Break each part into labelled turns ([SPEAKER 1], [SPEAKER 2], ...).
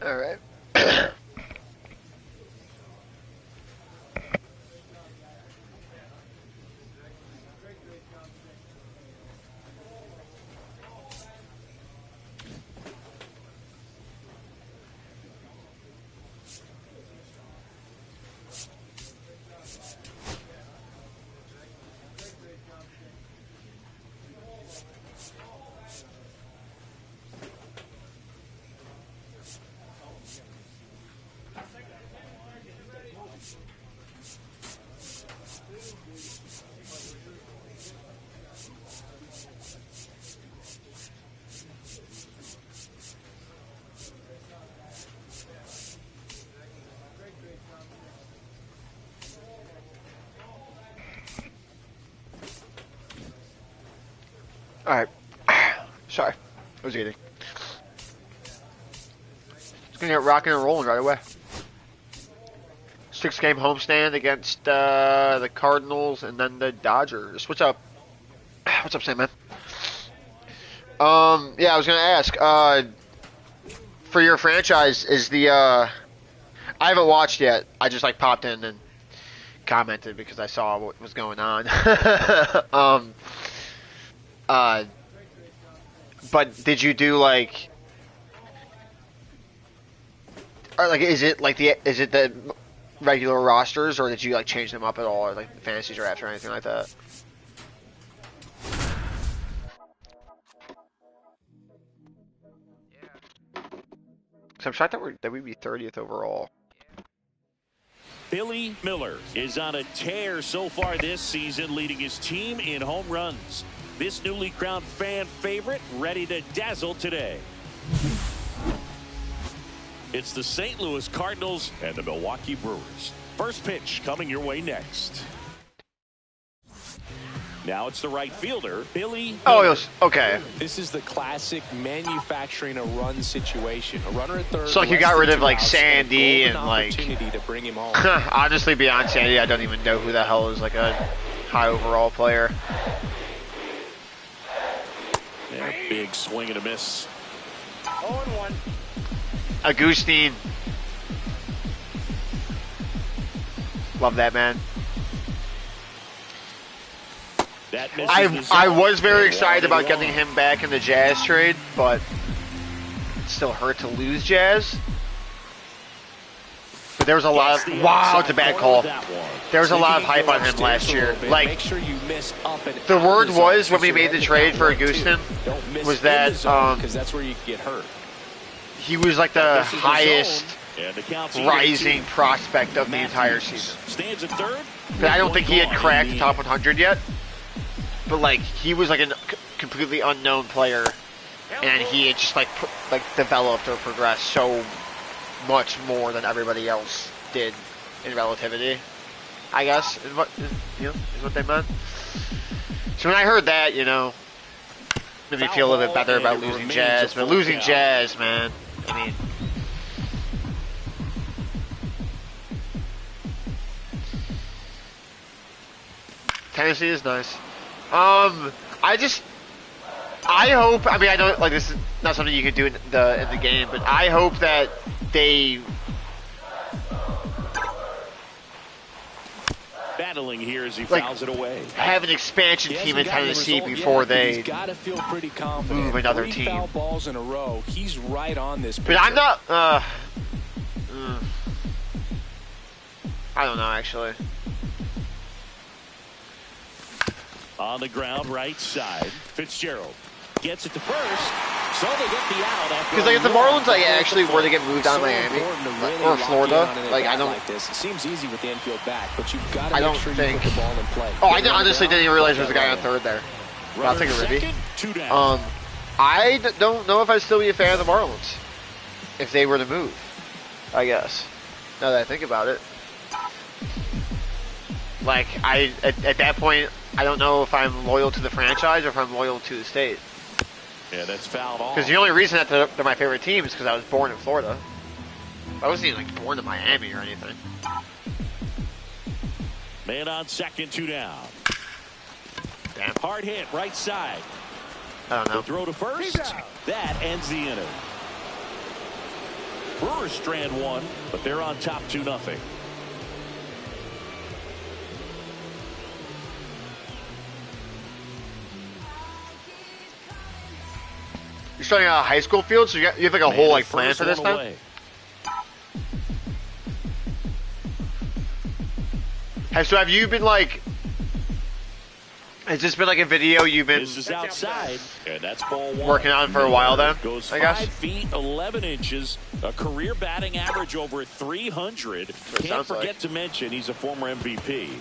[SPEAKER 1] All right. All right. Sorry. I was eating. It's going to get rocking and rolling right away. 6-game homestand against the Cardinals and then the Dodgers. What's up? What's up, Sam, man? Yeah, I was going to ask, for your franchise, is the, I haven't watched yet. I just, like, popped in and commented because I saw what was going on. But did you do, like, or, like, is it the regular rosters, or did you, like, change them up at all, or, like, the fantasy drafts or anything like that? So I'm shocked that we'd be 30th overall.
[SPEAKER 2] Billy Miller is on a tear so far this season, leading his team in home runs. This newly crowned fan favorite ready to dazzle today. It's the St. Louis Cardinals and the Milwaukee Brewers. First pitch coming your way next. Now it's the right fielder, Billy Miller.
[SPEAKER 1] Oh, it was, okay.
[SPEAKER 3] This is the classic manufacturing a run situation. A runner at third.
[SPEAKER 1] So, like, you got rid of, like, Sandy and, like,
[SPEAKER 3] to bring him home.
[SPEAKER 1] honestly, beyond Sandy, I don't even know who the hell is, like, a high overall player.
[SPEAKER 2] Yeah, big swing and a miss.
[SPEAKER 4] 0-1.
[SPEAKER 1] Agustin. Love that, man. I was very excited about getting him back in the Jazz trade, but it still hurt to lose Jazz. But there was a lot of, wow, it's a bad call. There was a lot of hype on him last year. Like, the word was, when we made the trade for Agustin, was that
[SPEAKER 3] that's where you get hurt.
[SPEAKER 1] He was like the highest rising prospect of the entire season. I don't think he had cracked the top 100 yet, but like he was like a completely unknown player, and he had just like developed or progressed so much more than everybody else did in relativity, I guess is what they meant. So when I heard that, made me feel a little bit better about losing Jazz. But losing Jazz, man, I mean, Tennessee is nice. I hope. I mean, I know, like, this is not something you can do in the game, but I hope that they
[SPEAKER 2] battling here as he fouls it away.
[SPEAKER 1] Have an expansion team in Tennessee before they move another team.
[SPEAKER 3] Foul balls in a row. He's right on this.
[SPEAKER 1] But I'm not. I don't know, actually.
[SPEAKER 2] On the ground, right side. Fitzgerald gets it to first, so they get the out.
[SPEAKER 1] Because like if the Marlins actually were to get moved out of Miami or Florida, like I don't.
[SPEAKER 3] It seems easy with the infield back, but you've got to
[SPEAKER 1] I don't
[SPEAKER 3] make sure
[SPEAKER 1] think.
[SPEAKER 3] you put the ball in play.
[SPEAKER 1] Oh, I honestly didn't even realize there was a guy on third there. But I'll take a Ribby. I don't know if I'd still be a fan of the Marlins if they were to move. I guess. Now that I think about it, like at that point, I don't know if I'm loyal to the franchise or if I'm loyal to the state.
[SPEAKER 2] Yeah, that's fouled off.
[SPEAKER 1] Because the only reason that they're my favorite team is because I was born in Florida. I wasn't even like born in Miami or anything.
[SPEAKER 2] Man on second, 2 down.
[SPEAKER 1] Damn.
[SPEAKER 2] Hard hit, right side.
[SPEAKER 1] I don't know.
[SPEAKER 2] The throw to first. That ends the inning. Brewers strand one, but they're on top 2-0.
[SPEAKER 1] You're starting out a high school field, so you have like a whole like plan for this now? So have you been like, has this been like a video you've been
[SPEAKER 2] This is outside, and that's ball one.
[SPEAKER 1] Working on for a while then,
[SPEAKER 2] Goes
[SPEAKER 1] I guess?
[SPEAKER 2] 5 feet, 11 inches, a career batting average over 300. Can't forget to mention he's a former MVP.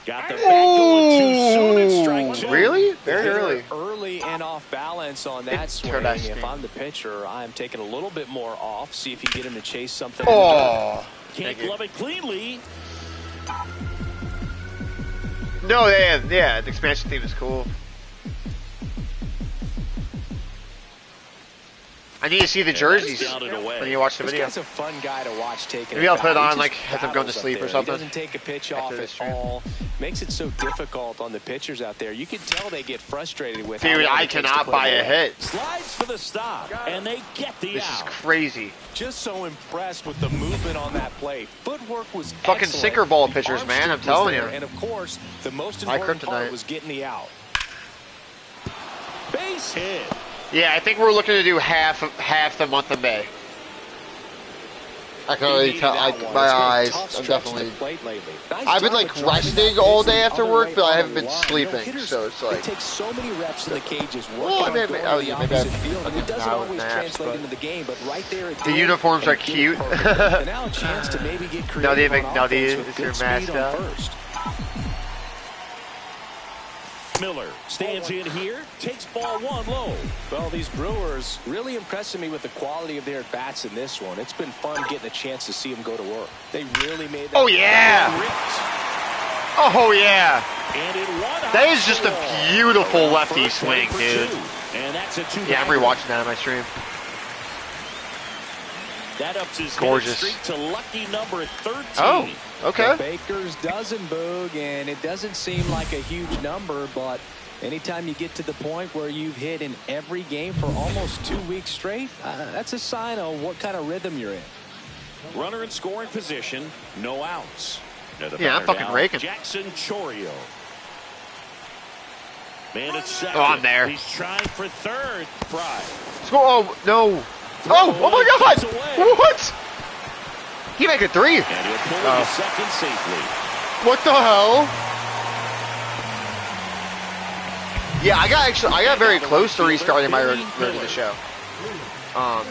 [SPEAKER 2] Got the bat going too soon and strike two.
[SPEAKER 1] Really? Very early.
[SPEAKER 3] Early and off balance on that swing. If I'm the pitcher, I'm taking a little bit more off. See if you get him to chase something.
[SPEAKER 1] Oh.
[SPEAKER 2] Can't glove it cleanly.
[SPEAKER 1] No, yeah, the expansion theme is cool. I need to see the jerseys when you watch the video.
[SPEAKER 3] This guy's a fun guy to watch taking.
[SPEAKER 1] Maybe I'll put it on like as I'm going to sleep or something.
[SPEAKER 3] He doesn't take a pitch off at all. Makes it so difficult on the pitchers out there. You can tell they get frustrated with.
[SPEAKER 1] Dude, I cannot buy a hit.
[SPEAKER 2] Slides for the stop, and they get the
[SPEAKER 1] This
[SPEAKER 2] out.
[SPEAKER 1] is crazy.
[SPEAKER 3] Just so impressed with the movement on that play. Footwork was
[SPEAKER 1] fucking
[SPEAKER 3] excellent.
[SPEAKER 1] sinker ball pitchers, man. I'm telling you.
[SPEAKER 3] And of course, the most important part
[SPEAKER 1] kryptonite.
[SPEAKER 3] was getting the out.
[SPEAKER 2] Base hit.
[SPEAKER 1] Yeah, I think we're looking to do half the month of May. I can already tell. My eyes. I'm definitely. I've been like resting all day after work, but I haven't been sleeping. So it's like.
[SPEAKER 3] It takes so many reps in the cages.
[SPEAKER 1] Well, maybe I'll give
[SPEAKER 3] it doesn't always
[SPEAKER 1] naps,
[SPEAKER 3] translate into the game, but right there.
[SPEAKER 1] The uniforms are cute.
[SPEAKER 3] Now a chance to maybe get creative on offense with good speed on first.
[SPEAKER 2] Miller stands in here, takes ball one low.
[SPEAKER 3] Well, these Brewers really impressing me with the quality of their bats in this one. It's been fun getting a chance to see them go to work. They really made that.
[SPEAKER 1] Oh yeah! Oh yeah!
[SPEAKER 2] And in one
[SPEAKER 1] that is just a beautiful lefty swing, dude.
[SPEAKER 2] And that's a two.
[SPEAKER 1] Yeah, I'm rewatching that on my stream.
[SPEAKER 2] That ups his
[SPEAKER 1] gorgeous
[SPEAKER 2] streak to lucky number 13.
[SPEAKER 1] Oh, okay.
[SPEAKER 3] The Baker's dozen, Boog, and it doesn't seem like a huge number, but anytime you get to the point where you've hit in every game for almost 2 weeks straight, that's a sign of what kind of rhythm you're in.
[SPEAKER 2] Runner in scoring position, no outs.
[SPEAKER 1] Yeah, I'm fucking raking.
[SPEAKER 2] Jackson Chorio. Man at second.
[SPEAKER 1] Oh, I'm there.
[SPEAKER 2] He's trying for third. Fry.
[SPEAKER 1] Score! Oh no! Oh my God! What? He make it 3.
[SPEAKER 2] And he'll pull it to second safely.
[SPEAKER 1] What the hell? Yeah, I got very close to restarting my road to the show. I'm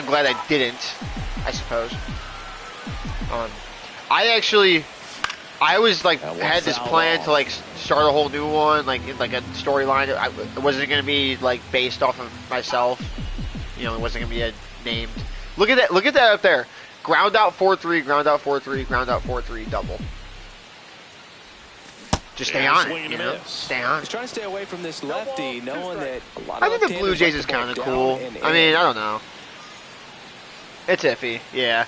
[SPEAKER 1] glad I didn't, I suppose. I was like had this plan to like start a whole new one, like in like a storyline. It wasn't gonna be like based off of myself. You know, it wasn't gonna be named. Look at that! Look at that up there. Ground out 4-3, ground out 4-3, ground out 4-3, double. Just stay on it, you know? Stay on
[SPEAKER 3] He's
[SPEAKER 1] it.
[SPEAKER 3] trying to stay away from this lefty, knowing that a lot
[SPEAKER 1] I
[SPEAKER 3] of
[SPEAKER 1] think the Blue Jays is kind of cool. I mean, I don't know. It's iffy, yeah.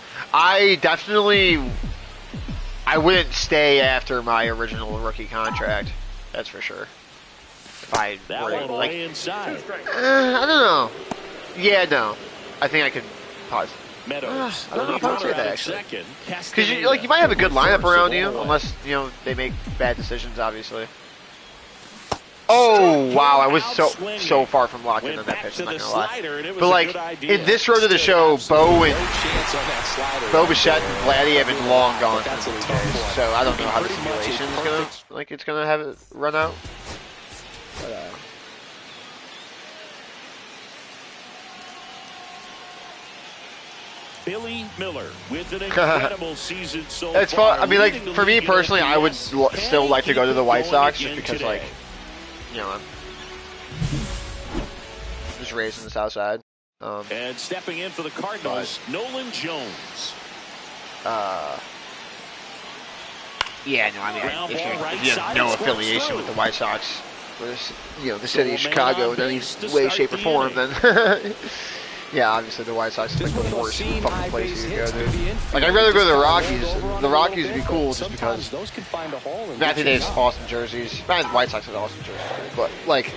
[SPEAKER 1] I wouldn't stay after my original rookie contract. That's for sure. If I were like,
[SPEAKER 2] inside.
[SPEAKER 1] I don't know. Yeah, no. I think I could pause.
[SPEAKER 2] Meadows.
[SPEAKER 1] I don't know if I would say that actually. Because you might have a good lineup around you, unless they make bad decisions, obviously. Oh wow! I was so far from locked in on that pitch. I'm not gonna lie. But like in this road to the show, Bo Bichette and Vladdy have been long gone from the Blue Jays, so I don't know how the simulation is gonna have it run out. But,
[SPEAKER 2] Billy Miller with an incredible season so
[SPEAKER 1] it's
[SPEAKER 2] far.
[SPEAKER 1] fun. I mean, like for me personally, I would still like to go to the White Sox just because, like, you know, I'm just raised in the South Side.
[SPEAKER 2] And stepping in for the Cardinals, Nolan Jones.
[SPEAKER 1] Yeah, no, I mean, if you have no affiliation with the White Sox, or, you know, the city of Chicago in any way, shape, or form, then Yeah, obviously the White Sox is like the worst fucking place you can go, dude. Like, I'd rather go to the Rockies. The Rockies would be cool just because Matthew Davis has awesome jerseys. The White Sox has awesome jerseys, but like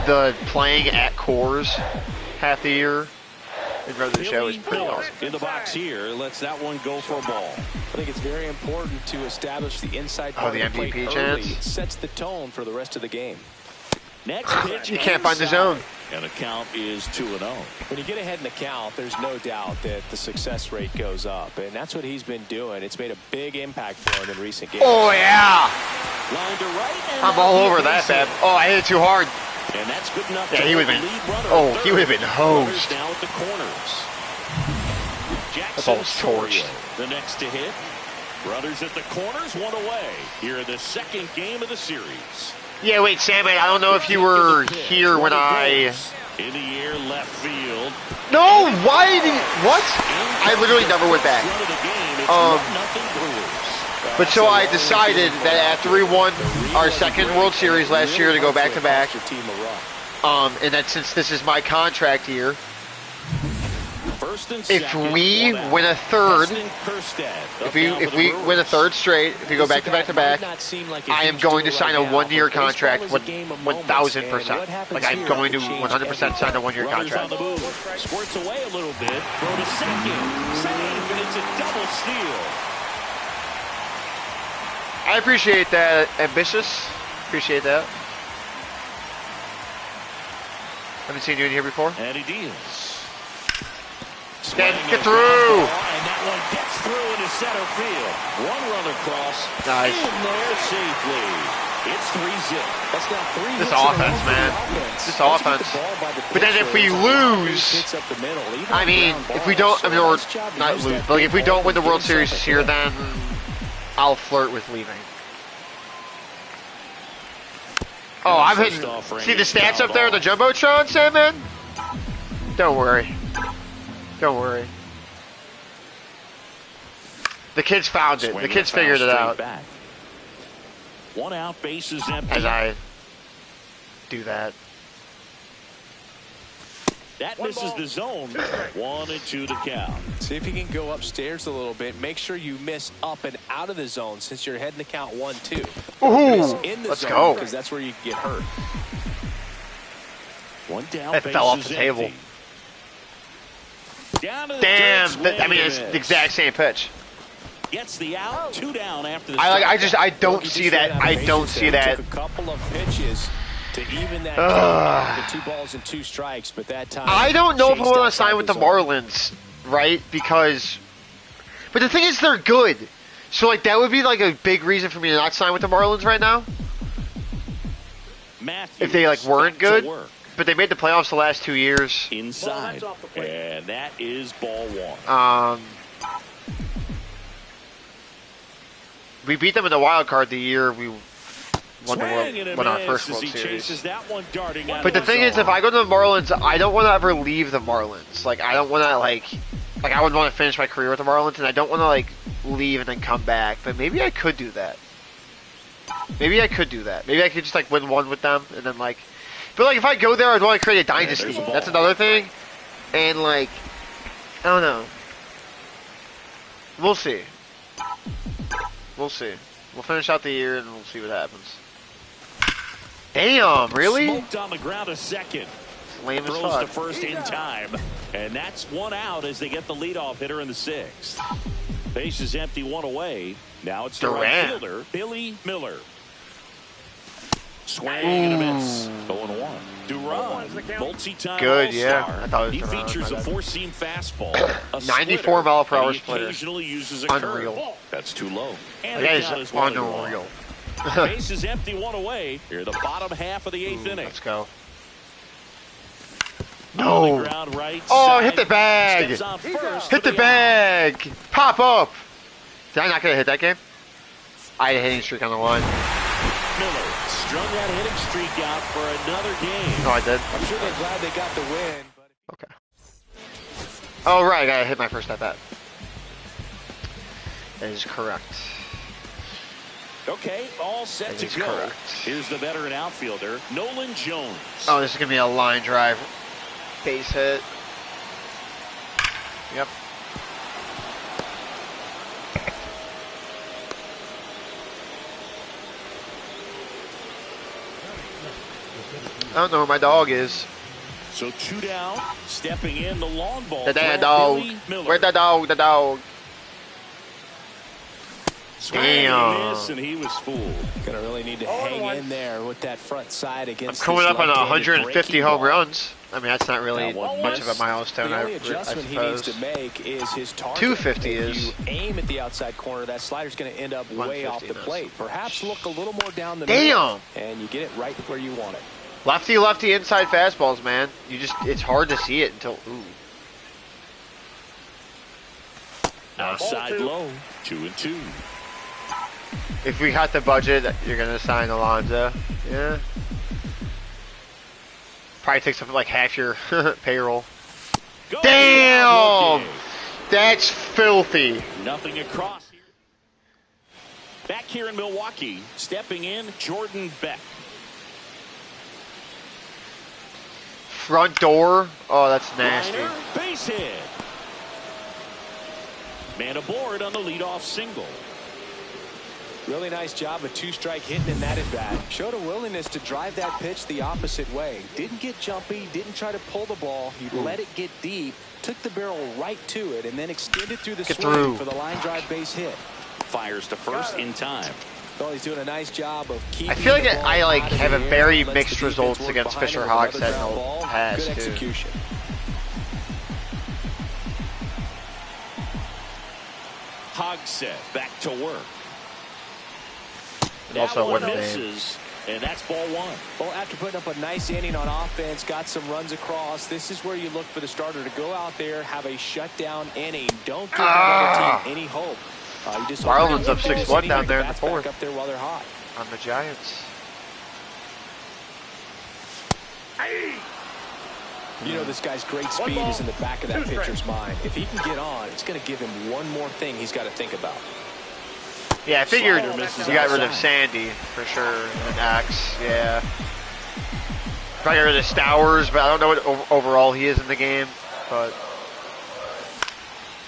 [SPEAKER 1] the playing at Coors half the year in regular show is pretty awesome.
[SPEAKER 2] In the box here, lets that one go for a ball.
[SPEAKER 3] I think it's very important to establish the inside part
[SPEAKER 1] the
[SPEAKER 3] of the plate
[SPEAKER 1] MVP
[SPEAKER 3] early.
[SPEAKER 1] chance.
[SPEAKER 3] It sets the tone for the rest of the game.
[SPEAKER 2] Next pitch.
[SPEAKER 1] You can't find the zone.
[SPEAKER 2] And the count is 2-0.
[SPEAKER 3] When you get ahead in the count, there's no doubt that the success rate goes up, and that's what he's been doing. It's made a big impact for him in recent games.
[SPEAKER 1] Oh yeah,
[SPEAKER 2] Line to right,
[SPEAKER 1] I'm all over that, Fab. Oh, I hit it too hard.
[SPEAKER 2] And that's good enough.
[SPEAKER 1] Yeah, he would have been. Oh, he would have been hosed.
[SPEAKER 2] Now at the corners.
[SPEAKER 1] That's almost torched.
[SPEAKER 2] The next to hit. Runners at the corners, one away. Here in the second game of the series.
[SPEAKER 1] Yeah, wait, Sam, I don't know if you were here when I...
[SPEAKER 2] In the air, left field.
[SPEAKER 1] No, why did he... What? I literally never went back. But so I decided that after we won our second World Series last year to go back-to-back, and that since this is my contract year, if we win a third, if we win a third straight, if we go back-to-back, I am going to sign a one-year contract 1,000%. Like, I'm going to 100% sign a one-year contract.
[SPEAKER 2] Squirts away a little bit. Throw to second. Save, and it's a double steal.
[SPEAKER 1] I appreciate that, ambitious. Appreciate that. Haven't seen you in here before.
[SPEAKER 2] And he deals.
[SPEAKER 1] Get through!
[SPEAKER 2] And that one gets through into center field. One run across.
[SPEAKER 1] Nice.
[SPEAKER 2] In there safely. It's 3-0.
[SPEAKER 3] That's now 3
[SPEAKER 1] This offense, man. This offense. But then if we lose, I mean, if we don't, I mean, or not lose, but like if we don't win the World Series this year, then I'll flirt with leaving. Oh, I'm hitting. See the stats up there, the Jumbotron, Sandman? Don't worry. Don't worry. The kids found it. The kids figured it out.
[SPEAKER 2] One out, bases empty.
[SPEAKER 1] As I do that.
[SPEAKER 2] That misses the zone. 1-2 the count.
[SPEAKER 3] See if you can go upstairs a little bit. Make sure you miss up and out of the zone since you're heading the count 1-2.
[SPEAKER 1] Ooh, let's go.
[SPEAKER 3] Because that's where you get hurt.
[SPEAKER 2] One down.
[SPEAKER 1] That fell off the table. Damn, I mean it's the exact same pitch.
[SPEAKER 2] Gets the out, 2 down after the
[SPEAKER 1] I don't see that. I don't see that.
[SPEAKER 3] Took a couple of pitches to even that count, 2 balls and 2 strikes, but that time
[SPEAKER 1] I don't know if I want to sign with the Marlins, right? Because, but the thing is, they're good. So like that would be like a big reason for me to not sign with the Marlins right now. If they like weren't good. But they made the playoffs the last 2 years.
[SPEAKER 2] Inside. And that is ball 1.
[SPEAKER 1] We beat them in the wild card the year we won our first World Series. But the thing is, if I go to the Marlins, I don't want to ever leave the Marlins. Like, I don't want to, like I would want to finish my career with the Marlins, and I don't want to, like, leave and then come back. But maybe I could do that. Maybe I could do that. Maybe I could just, like, win one with them, and then, like... But, like, if I go there, I'd want to create a dynasty. That's another thing. And, like, I don't know. We'll see. We'll see. We'll finish out the year, and we'll see what happens. Damn, really?
[SPEAKER 2] Smoked on the ground a second.
[SPEAKER 1] Lame as
[SPEAKER 2] Throws
[SPEAKER 1] fuck.
[SPEAKER 2] to first in time. And that's 1 out as they get the leadoff hitter in the 6th. Base is empty, 1 away. Now it's the right fielder, Billy Miller. Swing and a miss. 0-1. Duran, multi-time
[SPEAKER 1] good,
[SPEAKER 2] all-star.
[SPEAKER 1] yeah. I thought it was
[SPEAKER 2] He
[SPEAKER 1] Duran.
[SPEAKER 2] features a 4-seam fastball, a
[SPEAKER 1] 94 mile per hour
[SPEAKER 2] splitter,
[SPEAKER 1] splitter.
[SPEAKER 2] and he occasionally uses a
[SPEAKER 1] Unreal.
[SPEAKER 2] curve. That's too low. And
[SPEAKER 1] That
[SPEAKER 2] the
[SPEAKER 1] is
[SPEAKER 2] count is 1-1.
[SPEAKER 1] unreal.
[SPEAKER 2] Base is empty, 1 away. Here, the bottom half of the 8th inning.
[SPEAKER 1] Let's go.
[SPEAKER 2] On the
[SPEAKER 1] No.
[SPEAKER 2] ground, right
[SPEAKER 1] Oh,
[SPEAKER 2] side.
[SPEAKER 1] hit the bag.
[SPEAKER 2] Steps on first
[SPEAKER 1] Hit
[SPEAKER 2] for
[SPEAKER 1] the bag. Pop up. Did I not get a hit that game? I had a hitting streak on the line.
[SPEAKER 2] Miller strung that hitting streak out for another game.
[SPEAKER 1] Oh, I did?
[SPEAKER 3] I'm sure they're glad they got the win. But
[SPEAKER 1] Okay. Oh, right. I got to hit my first at bat. That is correct.
[SPEAKER 2] Okay, all set
[SPEAKER 1] That
[SPEAKER 2] to
[SPEAKER 1] is
[SPEAKER 2] go.
[SPEAKER 1] correct.
[SPEAKER 2] Here's the veteran outfielder, Nolan Jones.
[SPEAKER 1] Oh, this is going to be a line drive base hit. Yep. I don't know where my dog is.
[SPEAKER 2] So 2 down, stepping in the long ball.
[SPEAKER 1] The damn dog. Where's the dog? The dog. Damn.
[SPEAKER 2] Miss, and he was fooled.
[SPEAKER 3] Gonna really need to hang in there with that front side against.
[SPEAKER 1] I'm coming up on 150 home runs. I mean, that's not really much of a milestone.
[SPEAKER 3] The only adjustment he needs to make is his target.
[SPEAKER 1] 250
[SPEAKER 3] if
[SPEAKER 1] is.
[SPEAKER 3] you aim at the outside corner, that slider's going to end up way off the plate. Perhaps look a little more down the middle, and you get it right where you want it.
[SPEAKER 1] Lefty, lefty inside fastballs, man. It's hard to see it until, ooh.
[SPEAKER 2] Outside low, 2-2.
[SPEAKER 1] If we got the budget, you're going to sign Alonso. Yeah. Probably takes up like half your payroll. Damn! That's filthy.
[SPEAKER 2] Nothing across here. Back here in Milwaukee, stepping in, Jordan Beck.
[SPEAKER 1] Front door. Oh, that's nasty.
[SPEAKER 2] Liner, base hit. Man aboard on the leadoff single.
[SPEAKER 3] Really nice job of two-strike hitting in that at-bat. Showed a willingness to drive that pitch the opposite way. Didn't get jumpy, didn't try to pull the ball. He let it get deep, took the barrel right to it, and then extended through the swing for the line drive base hit.
[SPEAKER 2] Fires to first in time.
[SPEAKER 3] Well, he's doing a nice job of keeping
[SPEAKER 1] I feel like
[SPEAKER 3] the ball
[SPEAKER 1] I like
[SPEAKER 3] out of
[SPEAKER 1] have
[SPEAKER 3] the
[SPEAKER 1] a
[SPEAKER 3] air,
[SPEAKER 1] very
[SPEAKER 3] lets
[SPEAKER 1] mixed
[SPEAKER 3] the defense
[SPEAKER 1] results
[SPEAKER 3] work
[SPEAKER 1] against
[SPEAKER 3] behind
[SPEAKER 1] Fisher
[SPEAKER 3] it with
[SPEAKER 1] Hawks
[SPEAKER 3] another
[SPEAKER 1] that
[SPEAKER 3] ground
[SPEAKER 1] no
[SPEAKER 3] ball.
[SPEAKER 1] has
[SPEAKER 3] Good
[SPEAKER 1] too.
[SPEAKER 3] execution.
[SPEAKER 2] Hogsett back to work.
[SPEAKER 1] And also
[SPEAKER 2] one
[SPEAKER 1] one
[SPEAKER 2] misses, and that's ball one.
[SPEAKER 3] Well, after putting up a nice inning on offense, got some runs across, this is where you look for the starter to go out there, have a shutdown inning. Don't give the other team any hope. You just
[SPEAKER 1] Marlins up 6-1 down there in the fourth.
[SPEAKER 3] Up there while they're hot.
[SPEAKER 1] On the Giants.
[SPEAKER 3] You know this guy's great speed is in the back of that pitcher's mind. If he can get on, it's going to give him one more thing he's got to think about.
[SPEAKER 1] Yeah, I figured you got rid of Sandy for sure. And Axe, yeah. Probably got rid of Stowers, but I don't know what overall he is in the game. But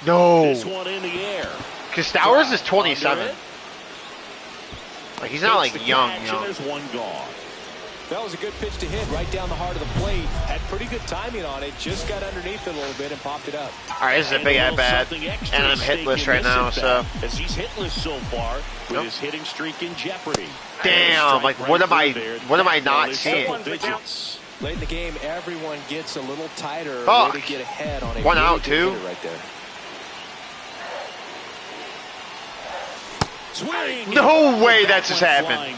[SPEAKER 1] no,
[SPEAKER 2] This one in the air.
[SPEAKER 1] because Stowers is 27. Like he's not like young.
[SPEAKER 2] There's one gone.
[SPEAKER 3] That was a good pitch to hit right down the heart of the plate. Had pretty good timing on it. Just got underneath it a little bit and popped it up.
[SPEAKER 1] All right, this is a big at bat, and I'm hitless right now. So
[SPEAKER 2] as he's hitless so far, with his hitting streak in jeopardy.
[SPEAKER 1] damn, like what am I not seeing?
[SPEAKER 3] Late in the game, everyone gets a little tighter.
[SPEAKER 1] Fuck.
[SPEAKER 3] Way to get ahead on a
[SPEAKER 1] One
[SPEAKER 3] really
[SPEAKER 1] out
[SPEAKER 3] good
[SPEAKER 1] too.
[SPEAKER 3] hitter right there.
[SPEAKER 2] Swing.
[SPEAKER 1] No way that just happened.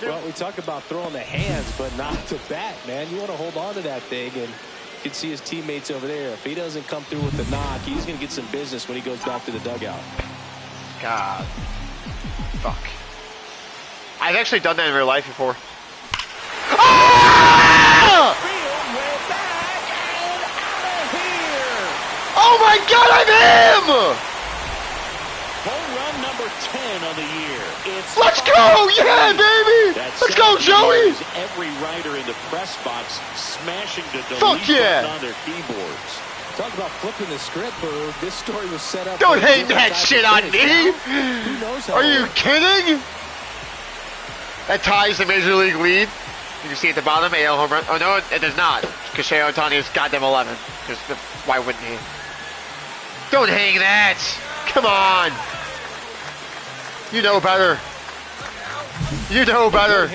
[SPEAKER 3] Well, we talk about throwing the hands, but not the bat, man. You want to hold on to that thing, and you can see his teammates over there. If he doesn't come through with the knock, he's going to get some business when he goes back to the dugout.
[SPEAKER 1] God, fuck. I've actually done that in real life before. Ah! Oh my God, I'm him!
[SPEAKER 2] Home run number 10 on the year.
[SPEAKER 1] Let's go! Yeah, baby! Let's go, Joey!
[SPEAKER 2] Every writer in the press box smashing the delete
[SPEAKER 1] button
[SPEAKER 2] on their keyboards.
[SPEAKER 3] Talk about flipping the script, Boo. This story was set up.
[SPEAKER 1] Don't hate that shit on me!
[SPEAKER 3] Who knows how
[SPEAKER 1] Are you kidding? That ties the Major League lead. You can see at the bottom, AL home run. Oh, no, it does not. Because Shohei Ohtani has got them 11. Because why wouldn't he? Don't hang that! Come on! You know better. You know better.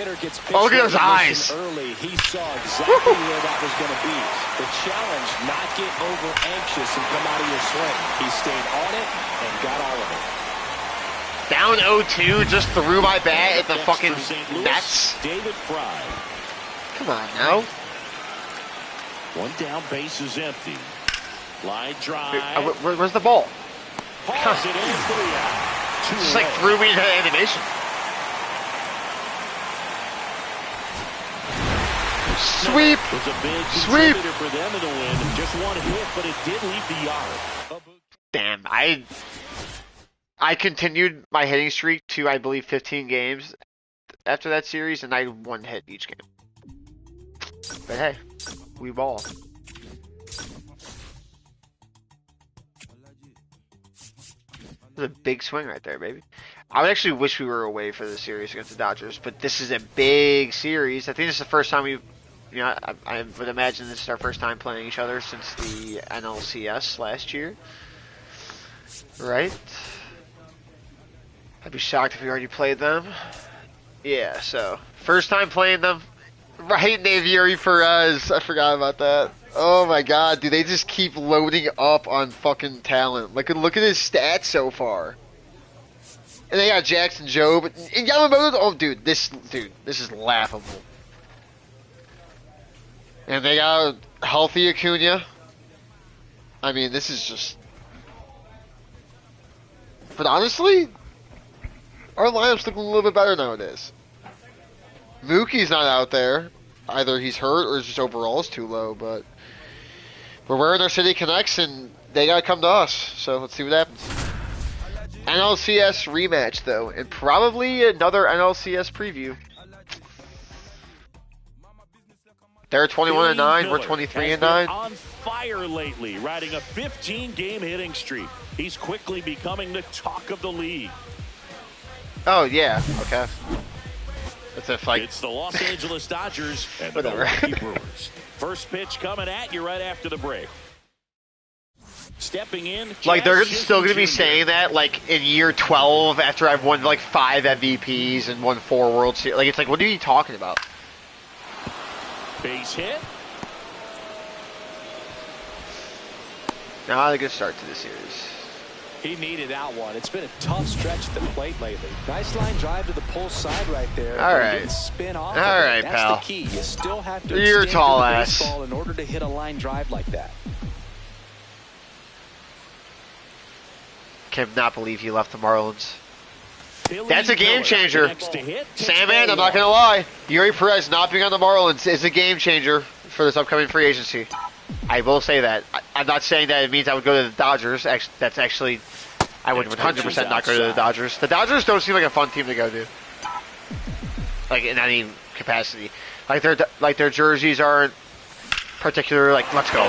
[SPEAKER 1] Oh, look at those eyes.
[SPEAKER 3] Early, he saw exactly where that was going to be. The challenge, not get over anxious and come out of your swing. He stayed on it and got all of it.
[SPEAKER 1] Down 0-2, just threw my bat at the fucking nets.
[SPEAKER 2] David Fry.
[SPEAKER 1] Come on now.
[SPEAKER 2] One down, base is empty. Line drive.
[SPEAKER 1] Where's the ball?
[SPEAKER 2] Pause it in for the out.
[SPEAKER 1] Just like threw me into animation. Sweep!
[SPEAKER 2] Was a big
[SPEAKER 1] Sweep!
[SPEAKER 2] contributor for them in the win. Just one hit, but it did leave the yard.
[SPEAKER 1] Damn, I continued my hitting streak to, I believe, 15 games after that series, and I had one hit each game. But hey, we ball. It was a big swing right there, baby. I would actually wish we were away for the series against the Dodgers, but this is a big series. I think this is the first time we've, I would imagine this is our first time playing each other since the NLCS last year. Right? I'd be shocked if we already played them. Yeah, so first time playing them. Right, Navieri Perez. I forgot about that. Oh my god, dude, they just keep loading up on fucking talent. Like, look at his stats so far. And they got Jackson Jobe and Yamamoto. Oh, dude, this is laughable. And they got healthy Acuna. I mean, this is just. But honestly, our lineup's looking a little bit better nowadays. Mookie's not out there. Either he's hurt or just overall is too low, but we're wearing our City Connects and they gotta come to us. So let's see what happens. NLCS rematch though, and probably another NLCS preview. They're 21-9, we're 23-9.
[SPEAKER 2] On fire lately, riding a 15-game hitting streak. He's quickly becoming the talk of the league.
[SPEAKER 1] Oh yeah, okay. It's a fight.
[SPEAKER 2] It's the Los Angeles Dodgers and the Milwaukee Brewers. First pitch coming at you right after the break. Stepping in,
[SPEAKER 1] like they're still going to be saying that like in year 12 after I've won like 5 MVPs and won 4 World Series. Like it's like, what are you talking about?
[SPEAKER 2] Base hit.
[SPEAKER 1] Not a good start to the series.
[SPEAKER 3] He needed that one. It's been a tough stretch at the plate lately. Nice line drive to the pull side right there.
[SPEAKER 1] All right.
[SPEAKER 3] Spin off.
[SPEAKER 1] All right,
[SPEAKER 3] That's
[SPEAKER 1] pal.
[SPEAKER 3] the key. You still have to
[SPEAKER 1] You're
[SPEAKER 3] extend
[SPEAKER 1] tall
[SPEAKER 3] the
[SPEAKER 1] ass.
[SPEAKER 3] baseball in order to hit a line drive like that.
[SPEAKER 1] Cannot believe he left the Marlins. That's a game changer. Sandman, I'm not going to lie. Yuri Perez not being on the Marlins is a game changer for this upcoming free agency. I will say that. I'm not saying that it means I would go to the Dodgers. That's actually, I would 100% not go to the Dodgers. The Dodgers don't seem like a fun team to go to. Like in any capacity. Like their jerseys aren't particularly like, let's go.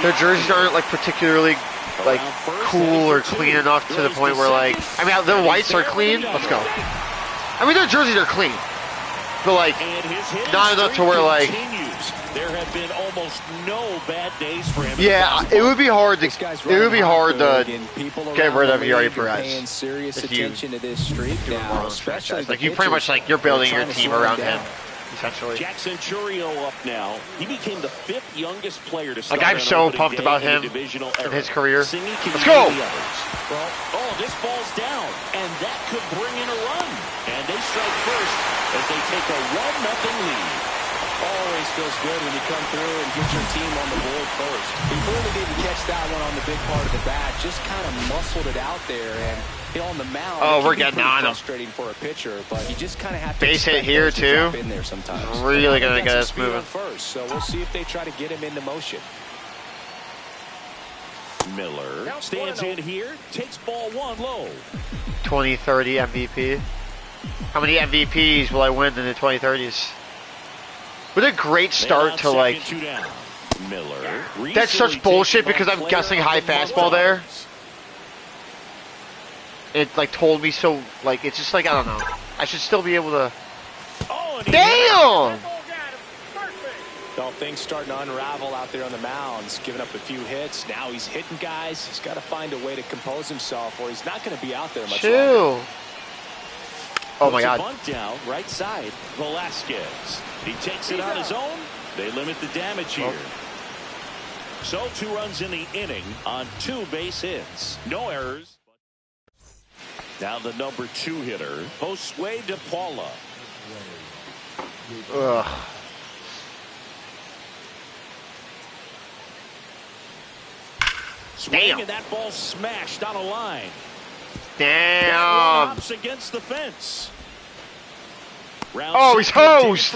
[SPEAKER 1] Their jerseys aren't like particularly like cool or clean enough to the point where like, I mean their whites are clean. Let's go. I mean their jerseys are clean, but like not enough to where like.
[SPEAKER 2] There have been almost no bad days for him.
[SPEAKER 1] Yeah, it would be hard to get rid of Yuri Perez.
[SPEAKER 3] Serious attention to this streak now, especially
[SPEAKER 1] like you pretty much like you're building your team around him. Essentially.
[SPEAKER 2] Jackson Churio up now. He became the 5th youngest player to start.
[SPEAKER 1] Like I'm so pumped about him in his career. Let's go!
[SPEAKER 2] Oh, this ball's down, and that could bring in a run. And they strike first as they take a 1-0 lead. Always feels good when you come through and get your team on the board first. He really didn't catch that one on the big part of the bat. Just kind of muscled it out there, and on the mound.
[SPEAKER 1] Oh, we're getting on him.
[SPEAKER 3] Frustrating for a pitcher, but you just kind of have to
[SPEAKER 1] base hit here too.
[SPEAKER 3] In there sometimes.
[SPEAKER 1] Really gonna get us moving
[SPEAKER 3] first, so we'll see if they try to get him into motion.
[SPEAKER 2] Miller stands in here, takes ball 1 low.
[SPEAKER 1] 2030 MVP. How many MVPs will I win in the 2030s? What a great start to like.
[SPEAKER 2] Miller.
[SPEAKER 1] That's such bullshit because I'm guessing high fastball there. It like told me so. Like it's just like I don't know. I should still be able to. Damn!
[SPEAKER 3] Well, things starting to unravel out there on the mounds, giving up a few hits. Now he's hitting guys. He's got to find a way to compose himself, or he's not going to be out there much longer.
[SPEAKER 1] Oh my God!
[SPEAKER 2] Bunt down, right side. Velasquez. He takes it on his own. They limit the damage here. So 2 runs in the inning on 2 base hits. No errors. Now the number 2 hitter, Josue De Paula.
[SPEAKER 1] Ugh.
[SPEAKER 2] Swing, and that ball smashed on a line.
[SPEAKER 1] Damn.
[SPEAKER 2] Against the fence.
[SPEAKER 1] Oh, he's hosed.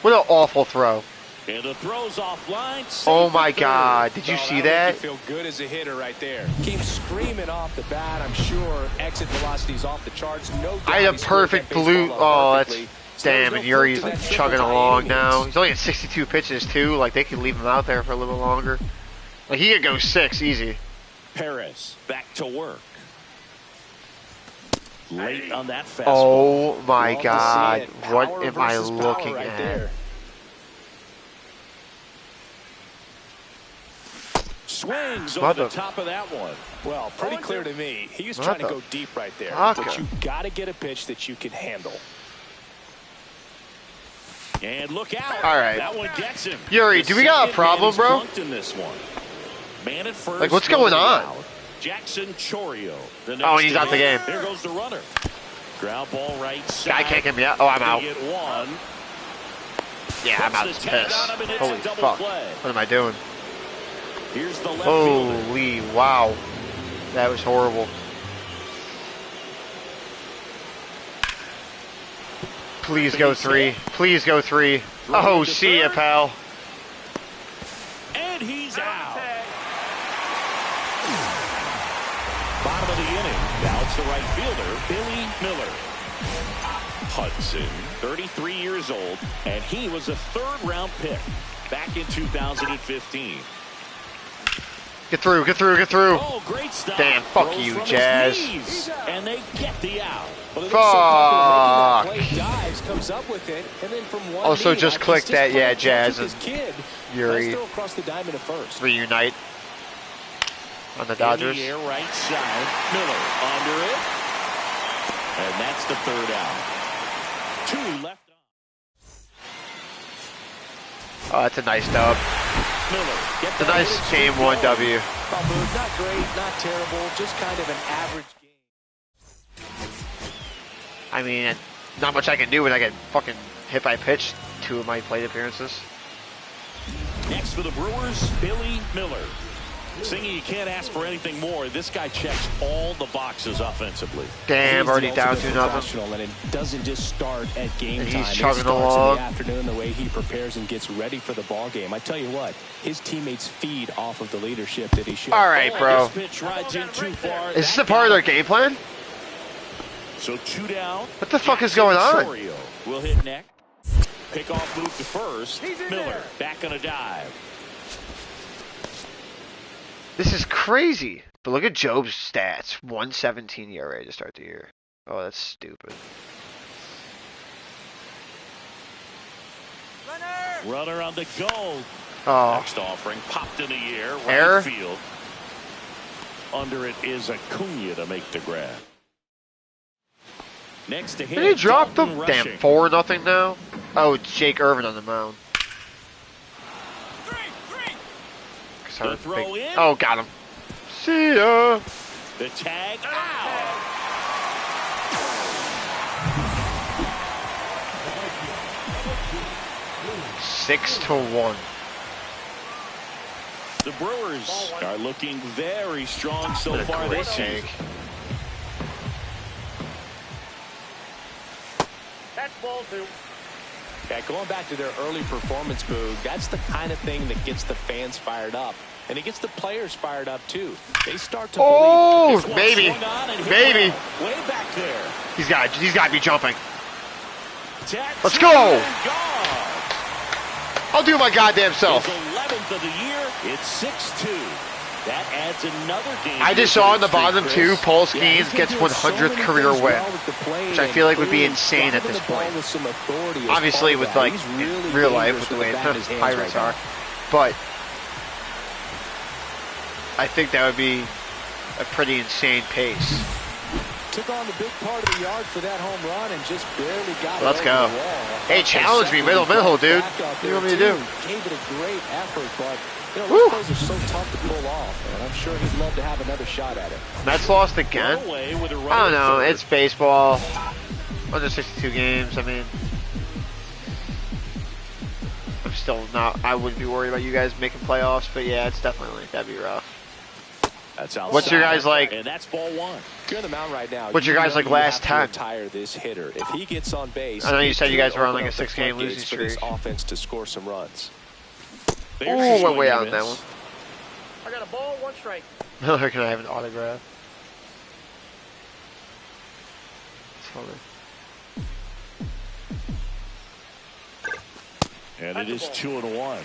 [SPEAKER 1] What an awful throw.
[SPEAKER 2] And the throw's offline.
[SPEAKER 1] Oh my God! Did you see that?
[SPEAKER 3] Feel good as a hitter right there. Came screaming off the bat. I'm sure exit velocity's off the charts. No doubt.
[SPEAKER 1] I had a perfect blue. Oh, that's damn. And Yuri's like chugging along now. He's only at 62 pitches too. Like they could leave him out there for a little longer. Like he could go 6 easy.
[SPEAKER 2] Perez back to work. late on that fastball.
[SPEAKER 1] Oh my
[SPEAKER 3] Love to see
[SPEAKER 1] God.
[SPEAKER 3] it.
[SPEAKER 1] What
[SPEAKER 3] Power
[SPEAKER 1] am I
[SPEAKER 3] versus power
[SPEAKER 1] looking
[SPEAKER 3] right
[SPEAKER 1] at?
[SPEAKER 3] there.
[SPEAKER 2] Swings over the top of that one.
[SPEAKER 3] Well, pretty clear to me. He was
[SPEAKER 1] What
[SPEAKER 3] trying to
[SPEAKER 1] the
[SPEAKER 3] go deep right there.
[SPEAKER 1] fuck?
[SPEAKER 3] But you got to get a pitch that you can handle.
[SPEAKER 2] And look out.
[SPEAKER 1] All right.
[SPEAKER 2] That one gets him.
[SPEAKER 1] Yuri, do we got a problem, bro?
[SPEAKER 2] In this one. Man at first,
[SPEAKER 1] Like, what's going on?
[SPEAKER 2] out. Jackson Chorio.
[SPEAKER 1] Oh, and he's out the game.
[SPEAKER 2] There goes the runner. Ground ball right side.
[SPEAKER 1] Guy can't get me out. Oh, I'm out.
[SPEAKER 2] Get one.
[SPEAKER 1] Yeah, I'm out.
[SPEAKER 2] Puts the tag
[SPEAKER 1] Pissed.
[SPEAKER 2] on him and hits
[SPEAKER 1] Holy
[SPEAKER 2] a double
[SPEAKER 1] fuck.
[SPEAKER 2] play.
[SPEAKER 1] What am I doing?
[SPEAKER 2] Here's the left fielder.
[SPEAKER 1] Holy wow. That was horrible. Please go 3. Please go 3. Oh, see ya, pal.
[SPEAKER 2] And he's out. Bottom of the inning. Now it's the right fielder, Billy Miller. Hudson, 33 years old, and he was a third-round pick back in 2015.
[SPEAKER 1] Get through, get through, get through.
[SPEAKER 2] Oh, great stop.
[SPEAKER 1] Damn, fuck
[SPEAKER 2] Throws
[SPEAKER 1] you,
[SPEAKER 2] from his
[SPEAKER 1] Jazz.
[SPEAKER 2] knees, and they get the out.
[SPEAKER 1] Fuck.
[SPEAKER 3] Dives, comes up with it, and then from one
[SPEAKER 1] Also,
[SPEAKER 3] knee,
[SPEAKER 1] just
[SPEAKER 3] like,
[SPEAKER 1] click
[SPEAKER 3] he's
[SPEAKER 1] that,
[SPEAKER 3] playing
[SPEAKER 1] yeah,
[SPEAKER 3] catch
[SPEAKER 1] Jazz
[SPEAKER 3] with
[SPEAKER 1] and
[SPEAKER 3] his kid.
[SPEAKER 1] Yuri.
[SPEAKER 3] Nice throw across the diamond at first.
[SPEAKER 1] Reunite on the Dodgers.
[SPEAKER 2] In the air, right side. Miller under it. And that's the third out. 2 left on.
[SPEAKER 1] Oh, that's a nice dub.
[SPEAKER 2] Miller.
[SPEAKER 1] It's a nice game 1 W.
[SPEAKER 3] Not great, not terrible, just kind of an average game.
[SPEAKER 1] I mean, not much I can do when I get fucking hit by pitch 2 of my plate appearances.
[SPEAKER 2] Next for the Brewers, Billy Miller. Singing, you can't ask for anything more. This guy checks all the boxes offensively.
[SPEAKER 1] Damn, already down 2-0.
[SPEAKER 3] And it doesn't just start at game
[SPEAKER 1] And
[SPEAKER 3] time.
[SPEAKER 1] he's chugging
[SPEAKER 3] it starts
[SPEAKER 1] along.
[SPEAKER 3] in the afternoon, the way he prepares and gets ready for the ball game. I tell you what, his teammates feed off of the leadership that he shows.
[SPEAKER 1] All right, bro.
[SPEAKER 2] This pitch rides in too far.
[SPEAKER 1] Is this a part of their game plan?
[SPEAKER 2] So 2 down.
[SPEAKER 1] What the fuck is going on?
[SPEAKER 2] Chorio will hit next. Pickoff move to first. Miller back on a dive.
[SPEAKER 1] This is crazy. But look at Job's stats. 1.17 ERA to start the year. Oh, that's stupid.
[SPEAKER 2] Runner on the go.
[SPEAKER 1] Oh.
[SPEAKER 2] Next offering popped in the air. Right
[SPEAKER 1] Error?
[SPEAKER 2] field. Under it is Acuna to make the grab. Next to hit.
[SPEAKER 1] Did he drop
[SPEAKER 2] Dalton
[SPEAKER 1] them? Damn,
[SPEAKER 2] rushing.
[SPEAKER 1] 4-0 now? Oh, it's Jake Irvin on the mound.
[SPEAKER 2] The throw in.
[SPEAKER 1] Oh, got him. See ya.
[SPEAKER 2] The tag out.
[SPEAKER 1] Six to 1.
[SPEAKER 2] The Brewers are looking very strong so far
[SPEAKER 1] Great
[SPEAKER 2] this season.
[SPEAKER 1] take.
[SPEAKER 4] That's ball 2.
[SPEAKER 3] Yeah, going back to their early performance, Boog, that's the kind of thing that gets the fans fired up. And it gets the players fired up, too. They start to
[SPEAKER 1] Oh,
[SPEAKER 3] believe.
[SPEAKER 1] baby. Baby.
[SPEAKER 2] Way back there.
[SPEAKER 1] He's got to be jumping.
[SPEAKER 2] Tattoo
[SPEAKER 1] Let's go.
[SPEAKER 2] and gone.
[SPEAKER 1] I'll do my goddamn self.
[SPEAKER 2] His 11th of the year. It's 6-2. That adds another game.
[SPEAKER 1] I just saw on the bottom too, Paul Skeens gets 100th career win, which I feel like would be insane at this point. Obviously with like in real life with the way the Pirates are, but I think that would be a pretty insane pace.
[SPEAKER 3] Took on the big part of the yard for that home run and just barely got it.
[SPEAKER 1] Let's
[SPEAKER 3] over
[SPEAKER 1] go.
[SPEAKER 3] the wall.
[SPEAKER 1] Hey, challenge me, middle, dude. What do you want me to do?
[SPEAKER 3] Gave it a great effort, but you know,
[SPEAKER 1] Woo.
[SPEAKER 3] those plays are so tough to pull off, and I'm sure he'd love to have another shot at it.
[SPEAKER 1] Mets lost again?
[SPEAKER 2] Away with a
[SPEAKER 1] I don't know.
[SPEAKER 2] third.
[SPEAKER 1] It's baseball. Under 62 games. I mean, I'm still not. I wouldn't be worried about you guys making playoffs, but yeah, it's definitely that'd be rough.
[SPEAKER 2] That's
[SPEAKER 1] What's your guys like?
[SPEAKER 2] And that's ball 1.
[SPEAKER 3] If you're on the mound right now,
[SPEAKER 1] What's your
[SPEAKER 3] you
[SPEAKER 1] guys
[SPEAKER 3] know
[SPEAKER 1] like
[SPEAKER 3] you
[SPEAKER 1] last
[SPEAKER 3] have to
[SPEAKER 1] 10?
[SPEAKER 3] retire this hitter. If he gets on base,
[SPEAKER 1] I know you
[SPEAKER 3] it
[SPEAKER 1] said you
[SPEAKER 3] could
[SPEAKER 1] guys were on
[SPEAKER 3] open
[SPEAKER 1] like a
[SPEAKER 3] up the
[SPEAKER 1] 6-game losing
[SPEAKER 3] floodgates for this
[SPEAKER 1] streak.
[SPEAKER 3] offense to score some runs.
[SPEAKER 1] Oh, went way out on that one.
[SPEAKER 4] I got a ball, 1 strike.
[SPEAKER 1] Miller, can I have an autograph? It's funny.
[SPEAKER 2] And it is 2-1.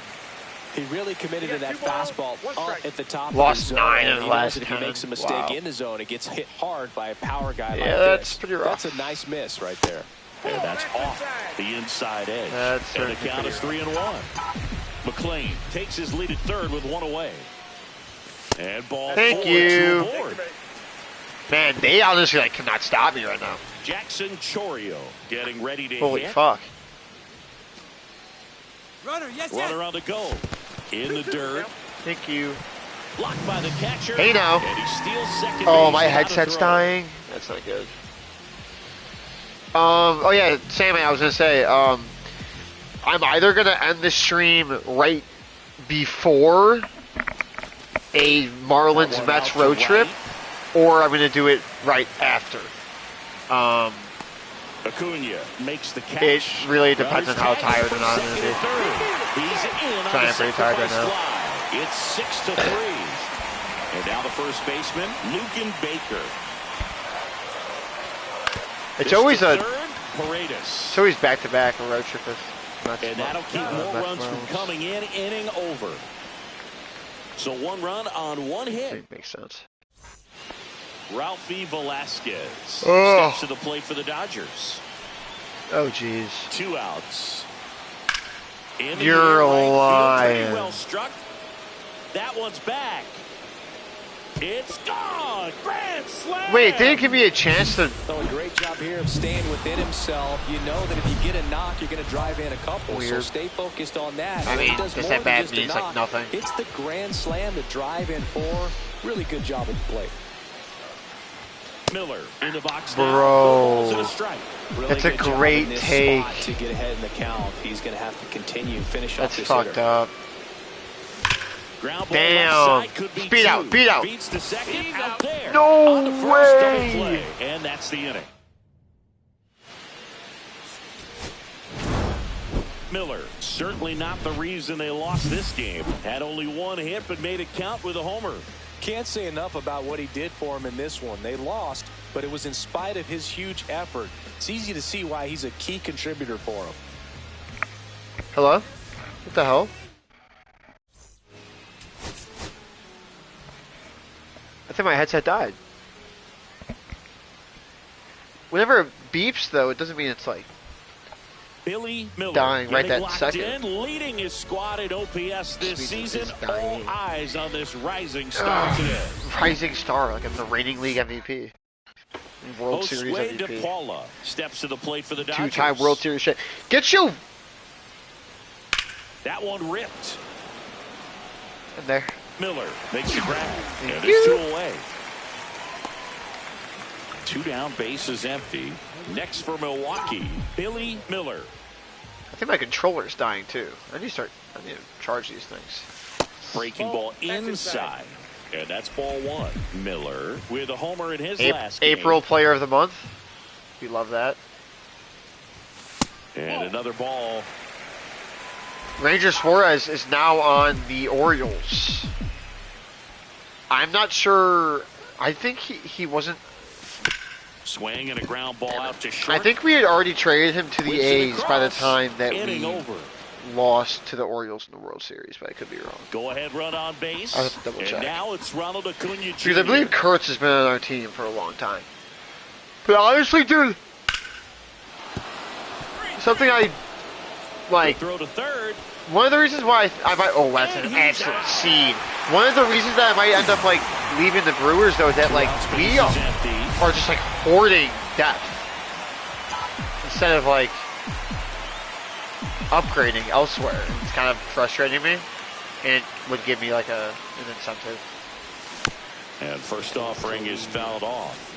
[SPEAKER 3] He really committed to that fastball up at the top.
[SPEAKER 1] Lost
[SPEAKER 3] of
[SPEAKER 1] 9
[SPEAKER 3] of
[SPEAKER 1] of the last 10.
[SPEAKER 3] If he makes a mistake in the zone, it gets hit hard by a power guy like
[SPEAKER 1] that's
[SPEAKER 3] this.
[SPEAKER 1] pretty rough.
[SPEAKER 3] That's a nice miss right there.
[SPEAKER 2] And that's off the inside edge. And the count is 3-1. McLean takes his lead at third with 1 away. And ball
[SPEAKER 1] Thank
[SPEAKER 2] forward
[SPEAKER 1] you.
[SPEAKER 2] to the board.
[SPEAKER 1] Man, they honestly cannot stop me right now.
[SPEAKER 2] Jackson Chorio getting ready to
[SPEAKER 1] Holy
[SPEAKER 2] hit.
[SPEAKER 1] fuck.
[SPEAKER 2] Runner on the go. In the dirt.
[SPEAKER 1] Thank you.
[SPEAKER 2] Blocked by the catcher.
[SPEAKER 1] Hey now.
[SPEAKER 2] And he steals second
[SPEAKER 1] Oh,
[SPEAKER 2] base
[SPEAKER 1] my
[SPEAKER 2] without a
[SPEAKER 1] headset's
[SPEAKER 2] throw.
[SPEAKER 1] dying. That's not good. Oh yeah, Sammy, I was gonna say, I'm either gonna end the stream right before a Marlins Mets road trip, or I'm gonna do it right after.
[SPEAKER 2] Acuna makes the catch.
[SPEAKER 1] It really depends on how tired or not I'm gonna be.
[SPEAKER 2] He's in on
[SPEAKER 1] I'm
[SPEAKER 2] the
[SPEAKER 1] pretty tired right now.
[SPEAKER 2] fly. It's 6-3. And now the first baseman, Lucan Baker.
[SPEAKER 1] It's always
[SPEAKER 2] Third,
[SPEAKER 1] a,
[SPEAKER 2] Paredes.
[SPEAKER 1] it's always back-to-back road trip with Mets.
[SPEAKER 2] And that'll keep more
[SPEAKER 1] Mets
[SPEAKER 2] runs from
[SPEAKER 1] Marlins.
[SPEAKER 2] coming in, inning over. So 1 run on 1 hit.
[SPEAKER 1] Makes sense.
[SPEAKER 2] Ralphie Velasquez
[SPEAKER 1] Oh.
[SPEAKER 2] steps to the plate for the Dodgers.
[SPEAKER 1] Oh jeez.
[SPEAKER 2] 2 outs. In the
[SPEAKER 1] You're
[SPEAKER 2] air, right field,
[SPEAKER 1] lying.
[SPEAKER 2] pretty well struck. That one's back. It's gone. Grand slam.
[SPEAKER 1] Wait, didn't give me a chance to.
[SPEAKER 3] So a great job here of staying within himself. You know that if you get a knock, you're going to drive in a couple.
[SPEAKER 1] Weird.
[SPEAKER 3] So stay focused on that.
[SPEAKER 1] I
[SPEAKER 3] When he
[SPEAKER 1] mean,
[SPEAKER 3] does
[SPEAKER 1] just
[SPEAKER 3] more
[SPEAKER 1] that
[SPEAKER 3] than
[SPEAKER 1] bad
[SPEAKER 3] just a
[SPEAKER 1] means like
[SPEAKER 3] knock,
[SPEAKER 1] nothing.
[SPEAKER 3] It's the grand slam to drive in 4. Really good job at the plate.
[SPEAKER 2] Miller in the box.
[SPEAKER 1] Bro.
[SPEAKER 2] Now. Balls and a strike.
[SPEAKER 3] Really
[SPEAKER 1] That's a
[SPEAKER 3] good job
[SPEAKER 1] great
[SPEAKER 3] in this
[SPEAKER 1] take.
[SPEAKER 3] spot to get ahead in the count. He's going to have to continue finish off
[SPEAKER 1] That's
[SPEAKER 3] this
[SPEAKER 1] fucked
[SPEAKER 3] hitter.
[SPEAKER 1] up.
[SPEAKER 2] Ground ball
[SPEAKER 1] Damn.
[SPEAKER 2] left side could be
[SPEAKER 1] Speed
[SPEAKER 2] 2.
[SPEAKER 1] out, beat out.
[SPEAKER 2] Beats the second out there.
[SPEAKER 1] No
[SPEAKER 2] on the first double
[SPEAKER 1] way.
[SPEAKER 2] play. And that's the inning. Miller, certainly not the reason they lost this game. Had only 1 hit, but made it count with a homer.
[SPEAKER 3] Can't say enough about what he did for him in this one. They lost, but it was in spite of his huge effort. It's easy to see why he's a key contributor for him.
[SPEAKER 1] Hello? What the hell? I think my headset died. Whenever it beeps, though, it doesn't mean it's like
[SPEAKER 2] Billy Miller
[SPEAKER 1] dying right
[SPEAKER 2] getting
[SPEAKER 1] that
[SPEAKER 2] locked
[SPEAKER 1] second.
[SPEAKER 2] in, leading his squad at OPS this
[SPEAKER 1] Sweet
[SPEAKER 2] season.
[SPEAKER 1] is
[SPEAKER 2] All
[SPEAKER 1] dying.
[SPEAKER 2] eyes on this rising star today.
[SPEAKER 1] rising star, like I'm the reigning league MVP. World Series
[SPEAKER 2] Josue
[SPEAKER 1] MVP.
[SPEAKER 2] DePaula steps to the plate for the Dodgers.
[SPEAKER 1] 2-time World Series shit. Get you
[SPEAKER 2] That one ripped.
[SPEAKER 1] in there.
[SPEAKER 2] Miller makes the grab.
[SPEAKER 1] Thank
[SPEAKER 2] And
[SPEAKER 1] you.
[SPEAKER 2] it's 2 away. 2 down, bases empty. Next for Milwaukee, Billy Miller.
[SPEAKER 1] I think my controller's dying too. I need to charge these things.
[SPEAKER 2] Breaking ball
[SPEAKER 4] that's
[SPEAKER 2] inside. And that's ball 1. Miller with a homer in his last game.
[SPEAKER 1] April Player of the Month. We love that.
[SPEAKER 2] And another ball.
[SPEAKER 1] Ranger Suarez is now on the Orioles. I'm not sure. I think he wasn't.
[SPEAKER 2] Swing and a ground ball out to short.
[SPEAKER 1] I think we had already traded him to the
[SPEAKER 2] Whips it
[SPEAKER 1] A's by the
[SPEAKER 2] across.
[SPEAKER 1] time that
[SPEAKER 2] Inning
[SPEAKER 1] we
[SPEAKER 2] over.
[SPEAKER 1] lost to the Orioles in the World Series, but I could be wrong.
[SPEAKER 2] Go ahead, run on base.
[SPEAKER 1] I'll have to double
[SPEAKER 2] and
[SPEAKER 1] check.
[SPEAKER 2] now it's Ronald Acuna Jr.
[SPEAKER 1] Because I believe Kurtz has been on our team for a long time. But honestly, dude, something I like.
[SPEAKER 2] Throw to third.
[SPEAKER 1] One of the reasons why I might. Oh, that's an absolute seed. One of the reasons that I might end up like leaving the Brewers though is that like we
[SPEAKER 2] Base is empty.
[SPEAKER 1] are just like hoarding depth instead of like upgrading elsewhere. It's kind of frustrating me, and it would give me like an incentive.
[SPEAKER 2] And first offering is fouled off.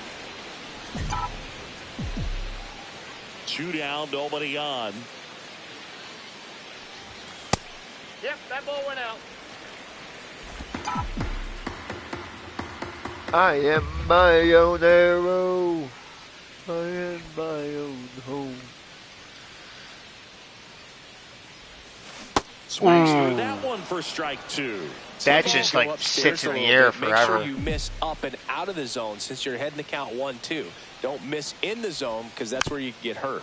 [SPEAKER 2] 2 down, nobody on.
[SPEAKER 4] Yep, that ball went out.
[SPEAKER 1] I am my own arrow. I am my own home.
[SPEAKER 2] Swings through that one for strike 2.
[SPEAKER 1] That
[SPEAKER 3] So
[SPEAKER 1] just
[SPEAKER 3] go
[SPEAKER 1] like
[SPEAKER 3] upstairs
[SPEAKER 1] sits
[SPEAKER 3] a
[SPEAKER 1] in the
[SPEAKER 3] little
[SPEAKER 1] air
[SPEAKER 3] bit. Make
[SPEAKER 1] forever.
[SPEAKER 3] sure you miss up and out of the zone since you're heading the count 1-2. Don't miss in the zone because that's where you get hurt.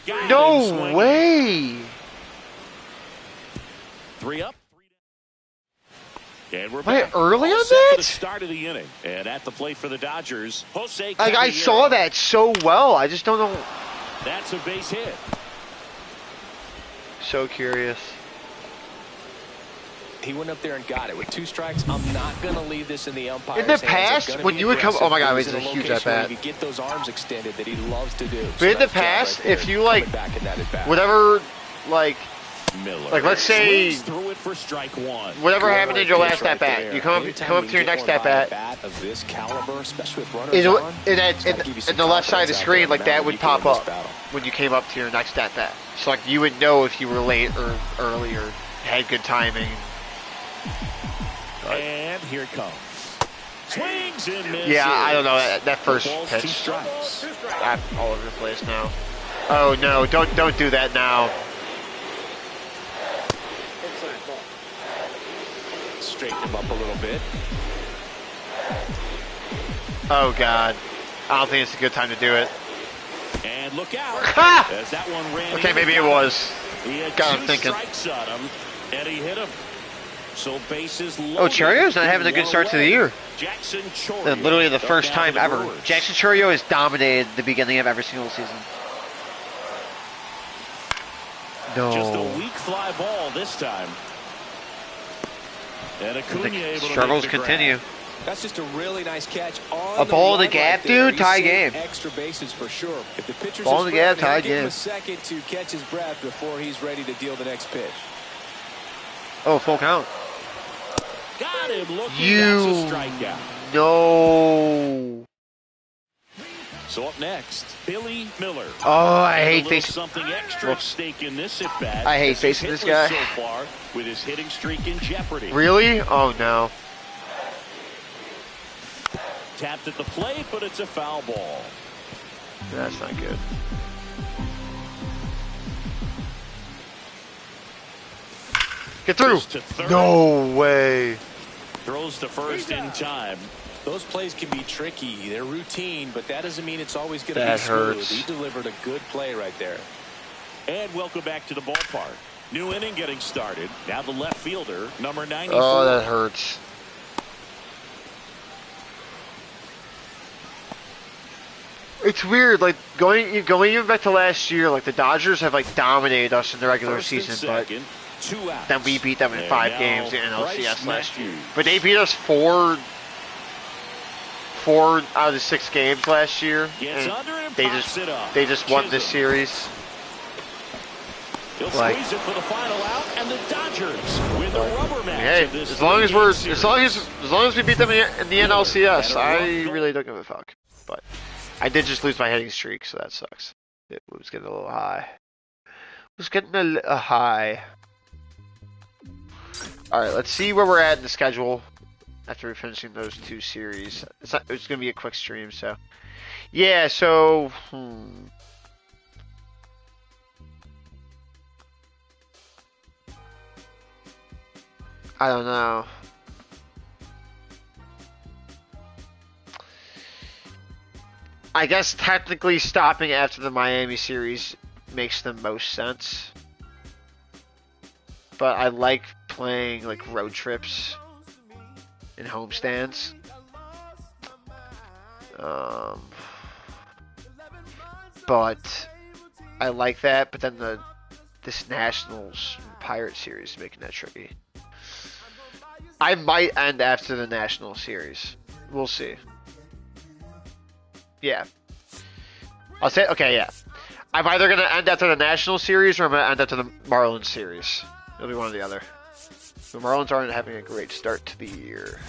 [SPEAKER 1] No way!
[SPEAKER 2] 3 up. And we're
[SPEAKER 1] Wait,
[SPEAKER 2] back.
[SPEAKER 1] early on
[SPEAKER 2] Set for
[SPEAKER 1] that?
[SPEAKER 2] the start of the inning. And at the plate for the Dodgers, Jose
[SPEAKER 1] Like, I
[SPEAKER 2] Caballero.
[SPEAKER 1] saw that so well. I just don't know.
[SPEAKER 2] That's a base hit.
[SPEAKER 1] So curious.
[SPEAKER 3] He went up there and got it with 2 strikes. I'm not going to leave this in the umpire's
[SPEAKER 1] In the
[SPEAKER 3] hands.
[SPEAKER 1] past, when you would come, oh my God, this is a huge at bat.
[SPEAKER 3] He could get those arms extended that he loves to do.
[SPEAKER 1] But in the past, if you like, whatever, like let's say,
[SPEAKER 2] threw it for strike 1.
[SPEAKER 1] whatever happened in your last at bat, you come up to your next at bat.
[SPEAKER 3] Of this caliber, especially with runners
[SPEAKER 1] In
[SPEAKER 3] on,
[SPEAKER 1] the left side of the screen, like that would pop up when you came up to your next at bat. So like you would know if you were late or early or had good timing.
[SPEAKER 2] And here it comes. Swings and misses.
[SPEAKER 1] Yeah, I don't know that first
[SPEAKER 2] Balls,
[SPEAKER 1] pitch.
[SPEAKER 2] 2 strikes.
[SPEAKER 1] I'm all over the place now. Oh no! Don't do that now.
[SPEAKER 3] straighten him up a little bit.
[SPEAKER 1] Oh God! I don't think it's a good time to do it.
[SPEAKER 2] And look out!
[SPEAKER 1] Ha!
[SPEAKER 2] As that one ran
[SPEAKER 1] Okay, maybe it was.
[SPEAKER 2] He had
[SPEAKER 1] Got him
[SPEAKER 2] 2
[SPEAKER 1] thinking.
[SPEAKER 2] strikes on him, and he hit him. So bases loaded.
[SPEAKER 1] Oh, Chorio's not having a good start to the year.
[SPEAKER 2] Jackson Chorio.
[SPEAKER 1] Literally the first
[SPEAKER 2] up down
[SPEAKER 1] time
[SPEAKER 2] to the
[SPEAKER 1] ever.
[SPEAKER 2] Brewers.
[SPEAKER 1] Jackson Chorio has dominated the beginning of every single season. No.
[SPEAKER 2] Just a weak fly ball this time. And Acuna able to
[SPEAKER 1] Struggles
[SPEAKER 2] make the
[SPEAKER 1] continue.
[SPEAKER 2] grab.
[SPEAKER 3] That's just a really nice catch on
[SPEAKER 1] A ball in the
[SPEAKER 3] run
[SPEAKER 1] gap,
[SPEAKER 3] there.
[SPEAKER 1] dude, tie
[SPEAKER 3] He's seeing
[SPEAKER 1] game.
[SPEAKER 3] Extra bases for sure. If the pitcher's
[SPEAKER 1] Ball in the gap, tie
[SPEAKER 3] give him
[SPEAKER 1] game.
[SPEAKER 3] a second to catch his breath before he's ready to deal the next pitch.
[SPEAKER 1] Oh, full count.
[SPEAKER 2] Got him looking. That's a
[SPEAKER 1] You
[SPEAKER 2] strikeout.
[SPEAKER 1] no.
[SPEAKER 2] So up next, Billy Miller.
[SPEAKER 1] Oh, I
[SPEAKER 2] And a
[SPEAKER 1] hate
[SPEAKER 2] little
[SPEAKER 1] facing.
[SPEAKER 2] something extra at stake in this at bat.
[SPEAKER 1] I hate
[SPEAKER 2] as
[SPEAKER 1] facing
[SPEAKER 2] he's
[SPEAKER 1] this guy.
[SPEAKER 2] hitless so far with his hitting streak in jeopardy.
[SPEAKER 1] Really? Oh no.
[SPEAKER 2] Tapped at the plate, but it's a foul ball.
[SPEAKER 1] That's not good. Get through.
[SPEAKER 2] Pitch to third.
[SPEAKER 1] No way.
[SPEAKER 2] Throws to first in time.
[SPEAKER 3] Those plays can be tricky. They're routine, but that doesn't mean it's always going to be
[SPEAKER 1] That
[SPEAKER 3] smooth.
[SPEAKER 1] hurts.
[SPEAKER 3] He delivered a good play right there.
[SPEAKER 2] And welcome back to the ballpark. New inning getting started. Now the left fielder, number 94.
[SPEAKER 1] Oh, that hurts. It's weird, like going even back to last year, like the Dodgers have like dominated us in the regular
[SPEAKER 2] First and
[SPEAKER 1] season, but
[SPEAKER 2] second, 2 outs.
[SPEAKER 1] then we beat them in
[SPEAKER 2] And
[SPEAKER 1] 5
[SPEAKER 2] now
[SPEAKER 1] games in
[SPEAKER 2] Bryce
[SPEAKER 1] LCS last year.
[SPEAKER 2] Matthews.
[SPEAKER 1] But they beat us 4 out of the 6 games last year.
[SPEAKER 2] Gets
[SPEAKER 1] And
[SPEAKER 2] under and
[SPEAKER 1] they
[SPEAKER 2] pops
[SPEAKER 1] just
[SPEAKER 2] it up.
[SPEAKER 1] they just won this
[SPEAKER 2] Chisholm.
[SPEAKER 1] series.
[SPEAKER 2] He'll
[SPEAKER 1] like-
[SPEAKER 2] squeeze it for the final out, and the Dodgers win the rubber match.
[SPEAKER 1] Hey,
[SPEAKER 2] of this
[SPEAKER 1] as long as we beat them in the NLCS,
[SPEAKER 2] Better
[SPEAKER 1] I
[SPEAKER 2] run.
[SPEAKER 1] really don't give a fuck. But I did just lose my hitting streak, so that sucks. It was getting a little high. It was getting a high. All right, let's see where we're at in the schedule after finishing those 2 series. It's gonna be a quick stream, so yeah. So I don't know. I guess technically stopping after the Miami series makes the most sense. But I like playing like road trips and homestands. But I like that, but then this Nationals Pirate series is making that tricky. I might end after the National Series. We'll see. Yeah. I'll say, okay, yeah. I'm either going to end after the National Series or I'm going to end after the Marlins series. It'll be one or the other. The Marlins aren't having a great start to the year.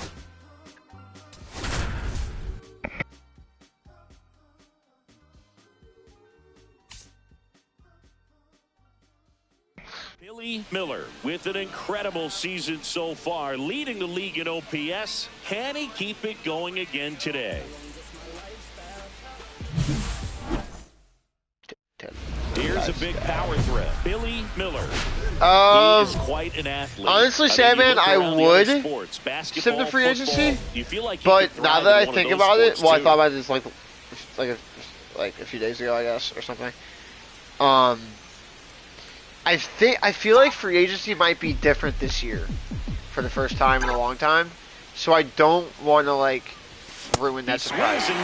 [SPEAKER 2] Billy Miller with an incredible season so far, leading the league in OPS. Can he keep it going again today? Here's a big power threat. Billy Miller. He is quite an athlete.
[SPEAKER 1] Honestly, Sandman, I would send the free agency, but now that I think about it, well, I thought about this like a few days ago, I guess, or something. I feel like free agency might be different this year for the first time in a long time. So I don't want to like ruin that surprise. It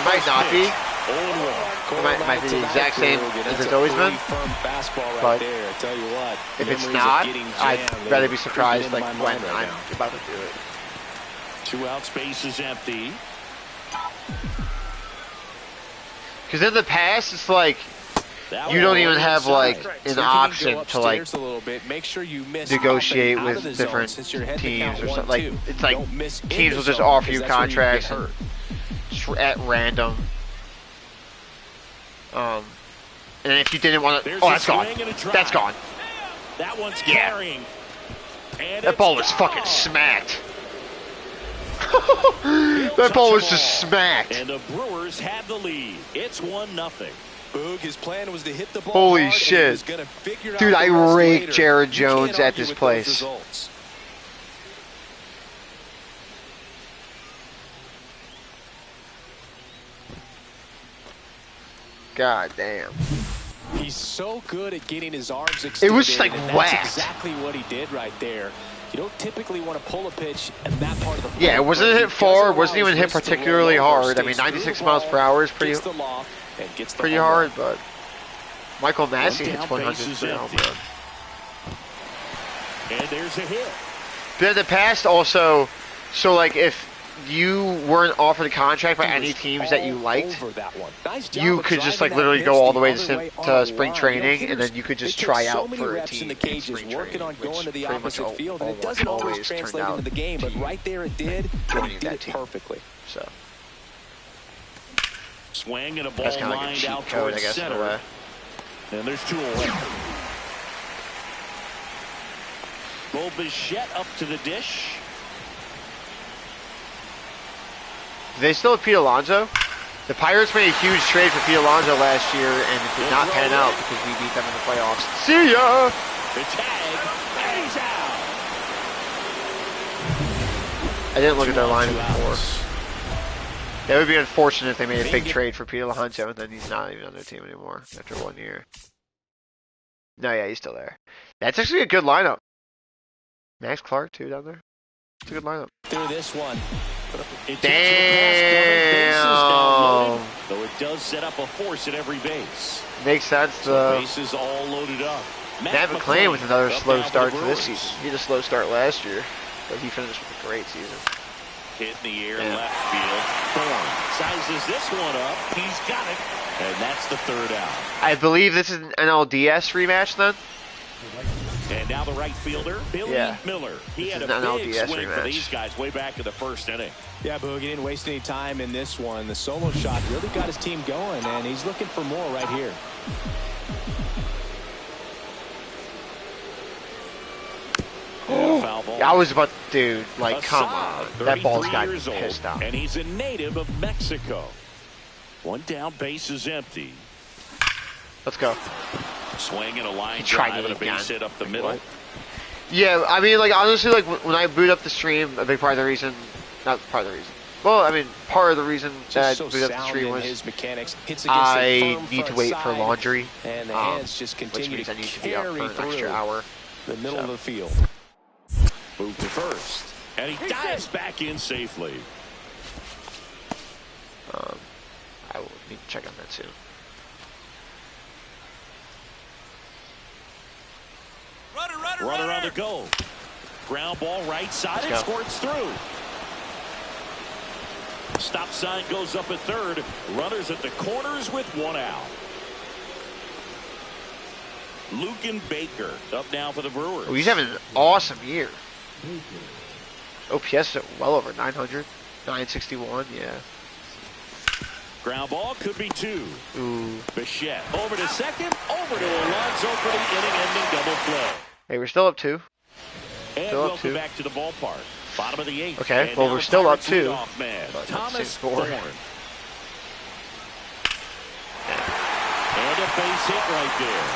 [SPEAKER 1] might not be. It might be the exact same as it's always been. But if it's not, I'd rather be surprised like when I'm about to do it.
[SPEAKER 2] 2 out, space is empty.
[SPEAKER 1] Because in the past, it's like you don't even have like an option to like negotiate with different teams or something. Like it's like teams will just offer you contracts at random. And if you didn't want to, oh, that's gone. That's gone.
[SPEAKER 2] That one's carrying.
[SPEAKER 1] That ball was fucking smacked. That ball was just smacked.
[SPEAKER 2] And the Brewers have the lead. It's 1-0.
[SPEAKER 3] Boog, his plan was to hit the ball.
[SPEAKER 1] Holy shit. Dude, I raked Jared Jones at this place. God damn.
[SPEAKER 3] He's so good at getting his arms extended.
[SPEAKER 1] It was like whacked.
[SPEAKER 3] That's exactly what he did right there. You don't typically want to pull a pitch in that part of the play.
[SPEAKER 1] Yeah, it wasn't hit far. It wasn't even hit particularly hard. I mean, 96 miles per hour is pretty hard, but Michael Massey hits 100 now, man.
[SPEAKER 2] And there's a hit.
[SPEAKER 1] But in the past, also, so like if you weren't offered a contract by any teams that you liked, you could just like literally go all the way to spring training, and then you could just try out for a team in spring training, which pretty much always turned out
[SPEAKER 3] into the game, but right there it did.
[SPEAKER 1] Joining that team
[SPEAKER 3] Perfectly.
[SPEAKER 1] So
[SPEAKER 2] swing and a ball
[SPEAKER 1] that's kind of like a
[SPEAKER 2] lined
[SPEAKER 1] cheat
[SPEAKER 2] out
[SPEAKER 1] code, I
[SPEAKER 2] towards
[SPEAKER 1] guess, in a
[SPEAKER 2] center.
[SPEAKER 1] way.
[SPEAKER 2] And there's 2 away. Bo Bichette up to the dish.
[SPEAKER 1] Do they still have Pete Alonso? The Pirates made a huge trade for Pete Alonso last year, and it did not pan out because we beat them in the playoffs. See ya!
[SPEAKER 2] The tag, and he's out.
[SPEAKER 1] I didn't look at their lineup before. That would be unfortunate if they made a big trade for Pete Alonso, and then he's not even on their team anymore after 1 year. No, yeah, he's still there. That's actually a good lineup. Max Clark, too, down there. It's a good lineup.
[SPEAKER 3] Through this one.
[SPEAKER 1] Damn!
[SPEAKER 2] Though it does set up a force at every base.
[SPEAKER 1] Makes sense.
[SPEAKER 2] Bases all loaded up.
[SPEAKER 1] Matt McClain with another slow start to this season. He had a slow start last year, but he finished with a great season.
[SPEAKER 2] Hit in the air, left field. Thorne sizes this one up. He's got it. And that's the 3rd out.
[SPEAKER 1] I believe this is an NLDS rematch then?
[SPEAKER 2] And now the right fielder, Billy Miller. He had a big swing for these guys way back in the 1st inning.
[SPEAKER 3] Yeah, Boog, he didn't waste any time in this one. The solo shot really got his team going, and he's looking for more right here.
[SPEAKER 1] I was about to, dude, like, come on. That ball's got me pissed off.
[SPEAKER 2] And he's a native of Mexico. 1 down, base is empty.
[SPEAKER 1] Let's go.
[SPEAKER 2] Swing and a line drive and a base hit up the middle.
[SPEAKER 1] Yeah, I mean, like, honestly, like, when I boot up the stream, a big part of the reason, not part of the reason, well, I mean, part of the reason that I booted up the stream was I need to wait for laundry,
[SPEAKER 3] and the hands just
[SPEAKER 1] which means I need to be up for an extra hour.
[SPEAKER 3] The middle of the field.
[SPEAKER 2] Move to first, and he dives back in safely.
[SPEAKER 1] I will need to check on that soon.
[SPEAKER 2] Runner on the go. Ground ball right side and squirts through. Stop sign goes up at 3rd. Runners at the corners with 1 out. Lucan Baker up now for the Brewers.
[SPEAKER 1] Oh, he's having an awesome year. OPS at well over 900. 961, yeah.
[SPEAKER 2] Ground ball could be 2.
[SPEAKER 1] Ooh.
[SPEAKER 2] Bichette over to second, over to Alonso for the inning-ending double play.
[SPEAKER 1] Hey, we're still up 2.
[SPEAKER 2] And welcome back to the ballpark. Bottom of the 8th.
[SPEAKER 1] Okay, well, we're still up 2.
[SPEAKER 2] Thomas Thorne. And a base hit right there.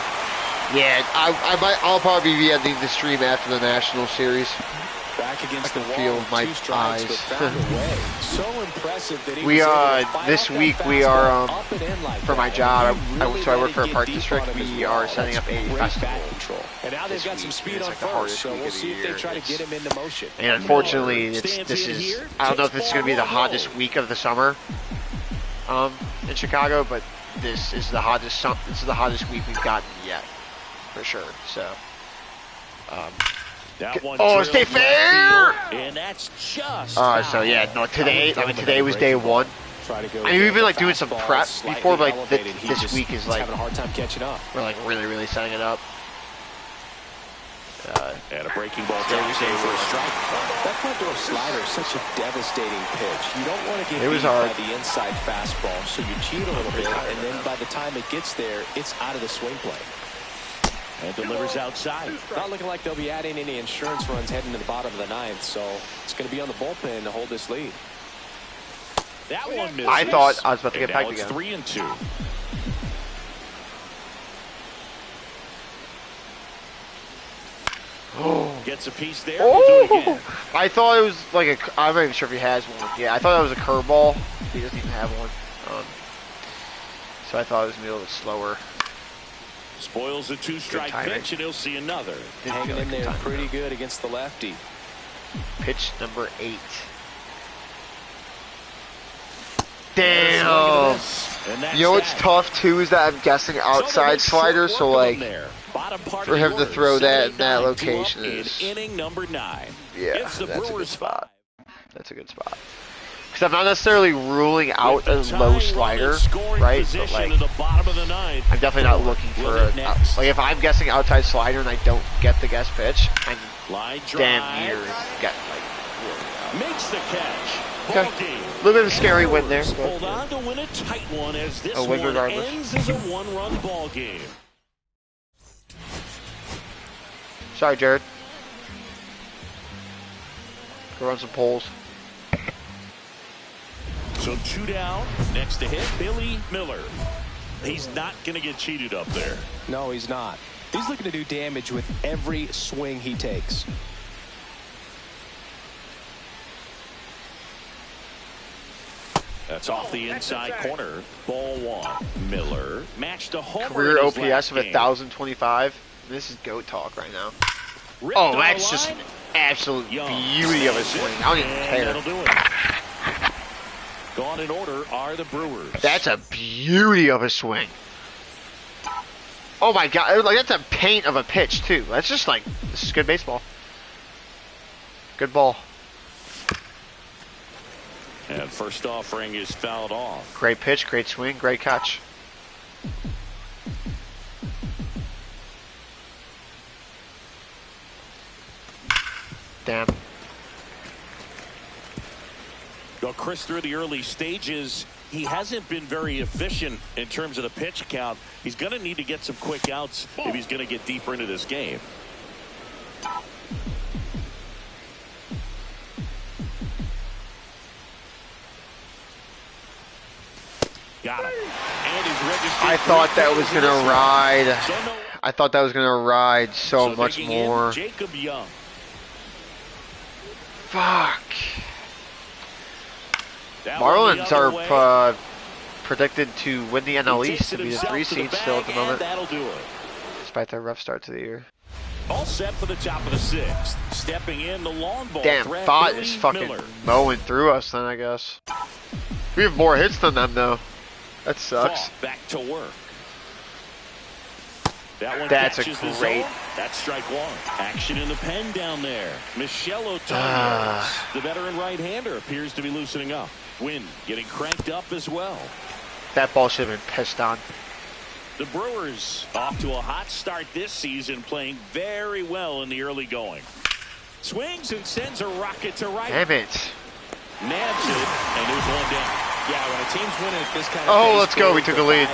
[SPEAKER 1] Yeah, I'll probably be ending the stream after the National Series.
[SPEAKER 3] Back against
[SPEAKER 1] I
[SPEAKER 3] the
[SPEAKER 1] can feel
[SPEAKER 3] wall,
[SPEAKER 1] my
[SPEAKER 3] 2 strikes,
[SPEAKER 1] eyes.
[SPEAKER 3] but found a way. So impressive that he
[SPEAKER 1] We
[SPEAKER 3] was able to fight
[SPEAKER 1] this
[SPEAKER 3] off that
[SPEAKER 1] week we are
[SPEAKER 3] fastball up and in like
[SPEAKER 1] for my
[SPEAKER 3] that.
[SPEAKER 1] job.
[SPEAKER 3] And he really
[SPEAKER 1] So I
[SPEAKER 3] let
[SPEAKER 1] work
[SPEAKER 3] it
[SPEAKER 1] for a
[SPEAKER 3] get
[SPEAKER 1] park
[SPEAKER 3] deep
[SPEAKER 1] district.
[SPEAKER 3] on him as
[SPEAKER 1] We
[SPEAKER 3] well.
[SPEAKER 1] are setting
[SPEAKER 3] That's
[SPEAKER 1] up a
[SPEAKER 3] great
[SPEAKER 1] festival
[SPEAKER 3] bat control. And now they've got
[SPEAKER 1] this
[SPEAKER 3] some
[SPEAKER 1] week.
[SPEAKER 3] speed
[SPEAKER 1] It's
[SPEAKER 3] on
[SPEAKER 1] like the
[SPEAKER 3] first,
[SPEAKER 1] hardest
[SPEAKER 3] so
[SPEAKER 1] week
[SPEAKER 3] we'll
[SPEAKER 1] of the
[SPEAKER 3] see if they
[SPEAKER 1] year.
[SPEAKER 3] try to get him into motion.
[SPEAKER 1] And unfortunately, this is I don't know if this is going to be the hottest week of the summer in Chicago, but this is the hottest week we've gotten yet for sure. So. Stay fair!
[SPEAKER 2] And that's just
[SPEAKER 1] so yeah, no, today was day 1. I mean, we've been like doing some prep before, but like this week is like
[SPEAKER 3] having a hard time catching up.
[SPEAKER 1] we're like really setting it up.
[SPEAKER 2] And a breaking ball takes in for a strike.
[SPEAKER 3] That front door slider is such a devastating pitch. You don't want to get beat
[SPEAKER 1] hard.
[SPEAKER 3] by the inside fastball, so you cheat a little bit, and then by the time it gets there, it's out of the swing play.
[SPEAKER 2] And delivers outside.
[SPEAKER 3] Not looking like they'll be adding any insurance runs heading to the bottom of the 9th, so it's going to be on the bullpen to hold this lead.
[SPEAKER 2] That one misses.
[SPEAKER 1] I thought I was about to get
[SPEAKER 2] now
[SPEAKER 1] back
[SPEAKER 2] it's
[SPEAKER 1] again.
[SPEAKER 2] 3-2. Gets a piece there. We'll do it again.
[SPEAKER 1] I thought it was like I'm not even sure if he has one. Yeah, I thought it was a curveball. He doesn't even have one. So I thought it was maybe a little bit slower.
[SPEAKER 2] Spoils a 2-strike pitch, and he'll see another.
[SPEAKER 3] Hanging in there pretty good against the lefty.
[SPEAKER 1] Pitch number 8. Damn. You know what's tough too is that I'm guessing outside slider, so like for him to throw that in that location is
[SPEAKER 2] inning number 9.
[SPEAKER 1] Yeah, that's a good spot. That's a good spot. Because I'm not necessarily ruling out a low slider, right? But like, I'm definitely not looking for a like if I'm guessing outside slider and I don't get the guess pitch, I'm damn near getting like
[SPEAKER 2] makes the catch.
[SPEAKER 1] Okay. A little bit of a scary win there.
[SPEAKER 2] Hold on to win a tight one as this
[SPEAKER 1] win
[SPEAKER 2] one
[SPEAKER 1] regardless.
[SPEAKER 2] ends as a 1-run ball game.
[SPEAKER 1] Sorry, Jared. Go run some polls.
[SPEAKER 2] So 2 down. Next to hit, Billy Miller. He's not going to get cheated up there.
[SPEAKER 3] No, he's not. He's looking to do damage with every swing he takes.
[SPEAKER 2] That's off the inside corner. Ball 1. Miller matched a home
[SPEAKER 1] Career OPS of 1,025. This is GOAT talk right now. Oh, that's just absolute beauty of a swing. I don't even care.
[SPEAKER 2] That'll do it. Gone in order are the Brewers.
[SPEAKER 1] That's a beauty of a swing. Oh my God, like that's a paint of a pitch too. That's just like, this is good baseball. Good ball.
[SPEAKER 2] And first offering is fouled off.
[SPEAKER 1] Great pitch, great swing, great catch. Damn.
[SPEAKER 2] Well, Chris, through the early stages, he hasn't been very efficient in terms of the pitch count. He's going to need to get some quick outs if he's going to get deeper into this game. Got him. And he's registered.
[SPEAKER 1] I thought that was going to ride. I thought that was going to ride so much more.
[SPEAKER 2] Jacob Young.
[SPEAKER 1] Fuck. Marlins are predicted to win the NL East to be the 3 seed still at the moment.
[SPEAKER 2] That'll do it.
[SPEAKER 1] Despite their rough start to the year.
[SPEAKER 2] All set for the top of the 6th. Stepping in the long ball.
[SPEAKER 1] Damn, Fott is fucking mowing through us then, I guess. We have more hits than them though. That sucks.
[SPEAKER 2] Back to work. That one
[SPEAKER 1] That's a great.
[SPEAKER 2] That's strike 1. Action in the pen down there. Michel Otoño, the veteran right-hander, appears to be loosening up. Wind getting cranked up as well.
[SPEAKER 1] That ball should have been pissed on.
[SPEAKER 2] The Brewers off to a hot start this season, playing very well in the early going. Swings and sends a rocket to right.
[SPEAKER 1] Damn it.
[SPEAKER 2] Nabs it, and there's one down.
[SPEAKER 3] Yeah, when a team's winning at this kind of
[SPEAKER 1] Oh, let's go. We took a lead.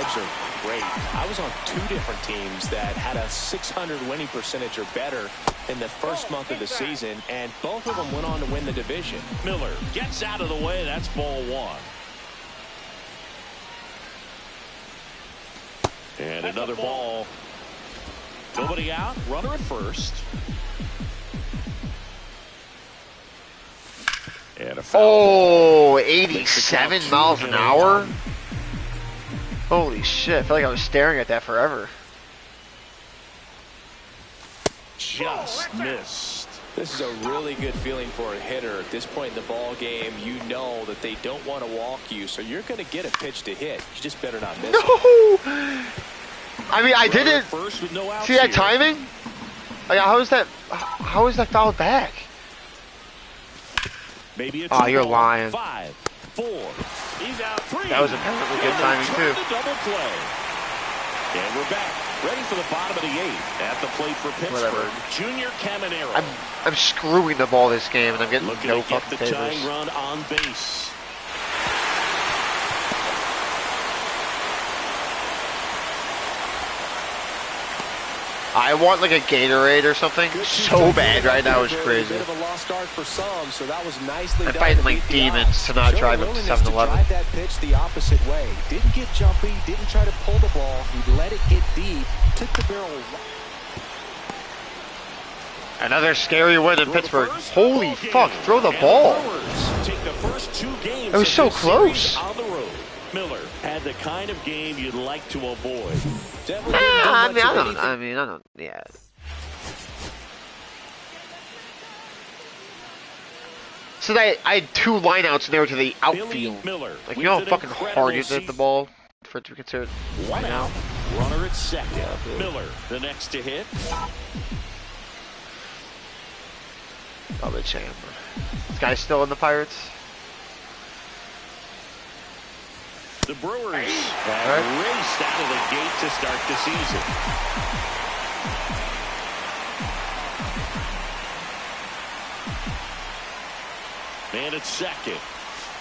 [SPEAKER 3] Great. I was on 2 different teams that had a .600 winning percentage or better in the first month of the season, and both of them went on to win the division.
[SPEAKER 2] Miller gets out of the way. That's ball 1. And another ball. Nobody out. Runner at first. And a foul.
[SPEAKER 1] Oh, 87 miles an hour? Holy shit, I feel like I was staring at that forever.
[SPEAKER 2] Just missed.
[SPEAKER 3] This is a really good feeling for a hitter. At this point in the ball game, you know that they don't want to walk you, so you're going to get a pitch to hit. You just better not miss it.
[SPEAKER 1] I mean, I didn't
[SPEAKER 2] First with no outs
[SPEAKER 1] see that
[SPEAKER 2] here.
[SPEAKER 1] timing. Like, how is that fouled back?
[SPEAKER 2] Maybe it's
[SPEAKER 1] Oh, you're lying.
[SPEAKER 2] 5, 4. He's out 3.
[SPEAKER 1] That was apparently good timing too.
[SPEAKER 2] Double play. And we're back. Ready for the bottom of the 8th. At the plate for Pittsburgh,
[SPEAKER 1] Whatever.
[SPEAKER 2] Junior Caminero.
[SPEAKER 1] I'm screwing the ball this game, and I'm getting
[SPEAKER 2] Looking
[SPEAKER 1] no
[SPEAKER 2] to get
[SPEAKER 1] fucking
[SPEAKER 2] the tying
[SPEAKER 1] favors.
[SPEAKER 2] run on base.
[SPEAKER 1] I want like a Gatorade or something so bad right now. It's crazy.
[SPEAKER 3] Bit of a lost start for some, so that was nicely
[SPEAKER 1] I'm
[SPEAKER 3] done
[SPEAKER 1] fighting
[SPEAKER 3] to
[SPEAKER 1] like
[SPEAKER 3] beat the
[SPEAKER 1] demons
[SPEAKER 3] odds.
[SPEAKER 1] to not
[SPEAKER 3] Showed
[SPEAKER 1] drive up to
[SPEAKER 3] willingness to
[SPEAKER 1] 7-Eleven.
[SPEAKER 3] drive that pitch the opposite way. Didn't get jumpy, didn't try to pull the ball. He let it get deep, took the barrel.
[SPEAKER 1] Another scary win in Pittsburgh. Holy fuck, throw the ball.
[SPEAKER 2] Take the first 2 games
[SPEAKER 1] It was
[SPEAKER 2] of
[SPEAKER 1] so
[SPEAKER 2] this series
[SPEAKER 1] close.
[SPEAKER 2] on the road. Miller had the kind of game you'd like to avoid.
[SPEAKER 1] I don't, yeah. So I had 2 lineouts and they were to the outfield.
[SPEAKER 2] Miller
[SPEAKER 1] Like, you know how fucking hard you hit the ball for it to be considered
[SPEAKER 2] 1 out. Runner at second. Miller, the next to hit.
[SPEAKER 1] Probably champ. This guy's still in the Pirates.
[SPEAKER 2] The Brewers have raced out of the gate to start the season. Man at second.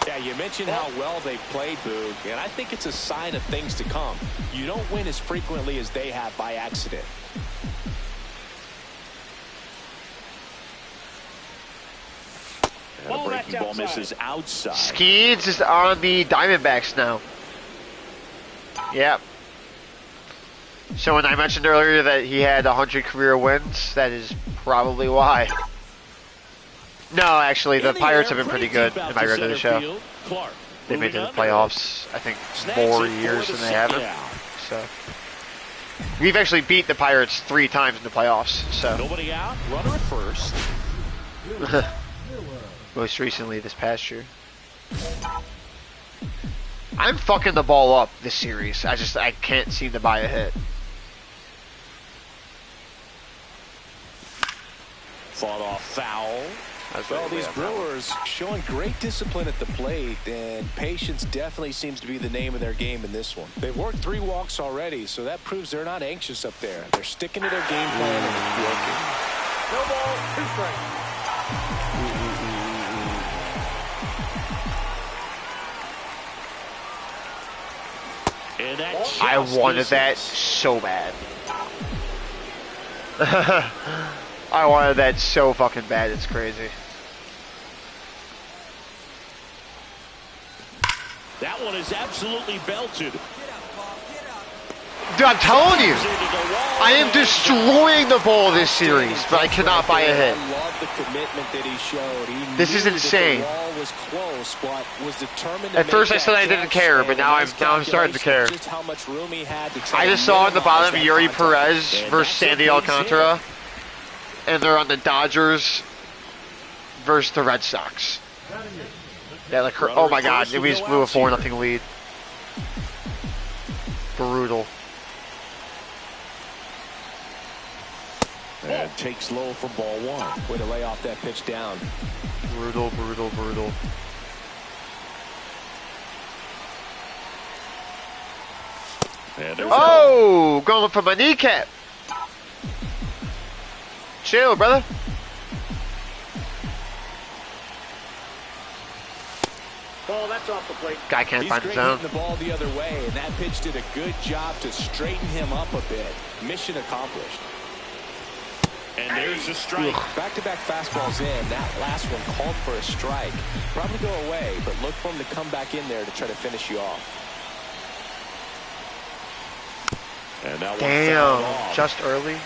[SPEAKER 3] Yeah, you mentioned how well they played, Boog, and I think it's a sign of things to come. You don't win as frequently as they have by accident.
[SPEAKER 2] And a breaking ball misses outside.
[SPEAKER 1] Skeeds is on the Diamondbacks now. Yep. So when I mentioned earlier that he had 100 career wins, that is probably why. No, actually, the Pirates have been pretty good in my regular show. They made it to the playoffs, I think, more years than they haven't. So we've actually beat the Pirates 3 times in the playoffs. So
[SPEAKER 2] nobody out. Runner at first.
[SPEAKER 1] most recently this past year. I'm fucking the ball up this series. I can't seem to buy a hit.
[SPEAKER 2] Fought off foul.
[SPEAKER 3] Well, these Brewers showing great discipline at the plate, and patience definitely seems to be the name of their game in this one. They've worked 3 walks already, so that proves they're not anxious up there. They're sticking to their game plan and it's working.
[SPEAKER 4] No ball, 2 strikes.
[SPEAKER 2] And that
[SPEAKER 1] I wanted
[SPEAKER 2] misses.
[SPEAKER 1] that so bad. I wanted that so fucking bad, it's crazy.
[SPEAKER 2] That one is absolutely belted.
[SPEAKER 1] Dude, I'm telling you, I am destroying the ball this series, but I cannot buy a hit.
[SPEAKER 3] I love the commitment that he showed. He
[SPEAKER 1] This is
[SPEAKER 3] knew that
[SPEAKER 1] insane.
[SPEAKER 3] The ball was close, but was determined to
[SPEAKER 1] At first
[SPEAKER 3] make
[SPEAKER 1] I said
[SPEAKER 3] that
[SPEAKER 1] I didn't
[SPEAKER 3] catch,
[SPEAKER 1] care,
[SPEAKER 3] and
[SPEAKER 1] but now
[SPEAKER 3] nice
[SPEAKER 1] I'm starting to care.
[SPEAKER 3] calculation of just how much room he had to try
[SPEAKER 1] I
[SPEAKER 3] to
[SPEAKER 1] just saw in the
[SPEAKER 3] minimize
[SPEAKER 1] bottom
[SPEAKER 3] that
[SPEAKER 1] Yuri
[SPEAKER 3] contact.
[SPEAKER 1] Perez
[SPEAKER 2] And
[SPEAKER 1] versus
[SPEAKER 2] that's a
[SPEAKER 1] Sandy
[SPEAKER 2] base
[SPEAKER 1] Alcantara, and they're on the Dodgers versus the Red Sox. Yeah, like oh my god, we just blew a 4-0 lead. Brutal.
[SPEAKER 2] And takes low for ball 1.
[SPEAKER 3] Way to lay off that pitch down.
[SPEAKER 1] Brutal, brutal, brutal.
[SPEAKER 2] And there's
[SPEAKER 1] Oh, going for my kneecap. Chill, brother.
[SPEAKER 4] Ball, that's off the plate.
[SPEAKER 1] Guy can't
[SPEAKER 3] He's
[SPEAKER 1] find
[SPEAKER 3] great
[SPEAKER 1] his zone.
[SPEAKER 3] hitting the ball the other way, and that pitch did a good job to straighten him up a bit. Mission accomplished.
[SPEAKER 2] And there's a strike.
[SPEAKER 3] Back-to-back fastballs in. That last one called for a strike. Probably go away, but look for him to come back in there to try to finish you off.
[SPEAKER 2] And that one fouled
[SPEAKER 1] Damn,
[SPEAKER 2] off.
[SPEAKER 1] just early.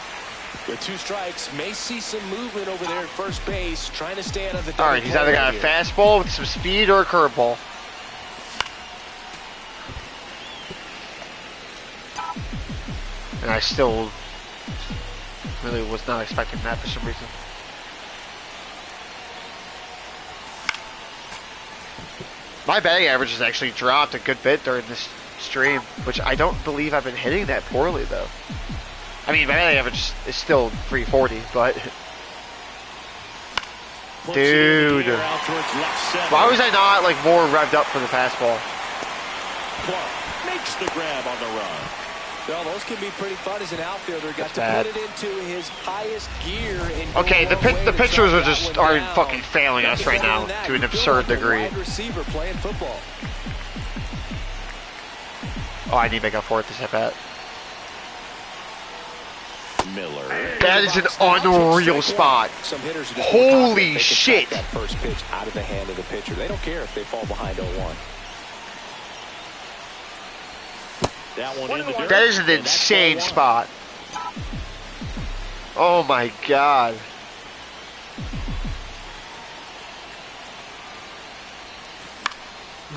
[SPEAKER 3] With 2 strikes, may see some movement over there at first base, trying to stay out of the double.
[SPEAKER 1] All right, he's either got a fastball with some speed or a curveball. And I still really was not expecting that for some reason. My batting average has actually dropped a good bit during this stream, which I don't believe I've been hitting that poorly, though. I mean, my batting average is still 340, but... Dude. Why was I not, like, more revved up for the fastball?
[SPEAKER 2] Clark makes the grab on the run.
[SPEAKER 3] Well, those can be pretty fun as an outfielder. Got to put it into his highest gear.
[SPEAKER 1] Okay, the pitchers are fucking failing us right now to an absurd degree.
[SPEAKER 3] Wide receiver playing football.
[SPEAKER 1] Oh, I need to make up for it this at bat.
[SPEAKER 2] Miller.
[SPEAKER 1] That is an unreal spot.
[SPEAKER 3] Some hitters
[SPEAKER 1] Holy shit!
[SPEAKER 3] That first pitch out of the hand of the pitcher. They don't care if they fall behind 0-1.
[SPEAKER 1] That is an insane spot. Oh my god.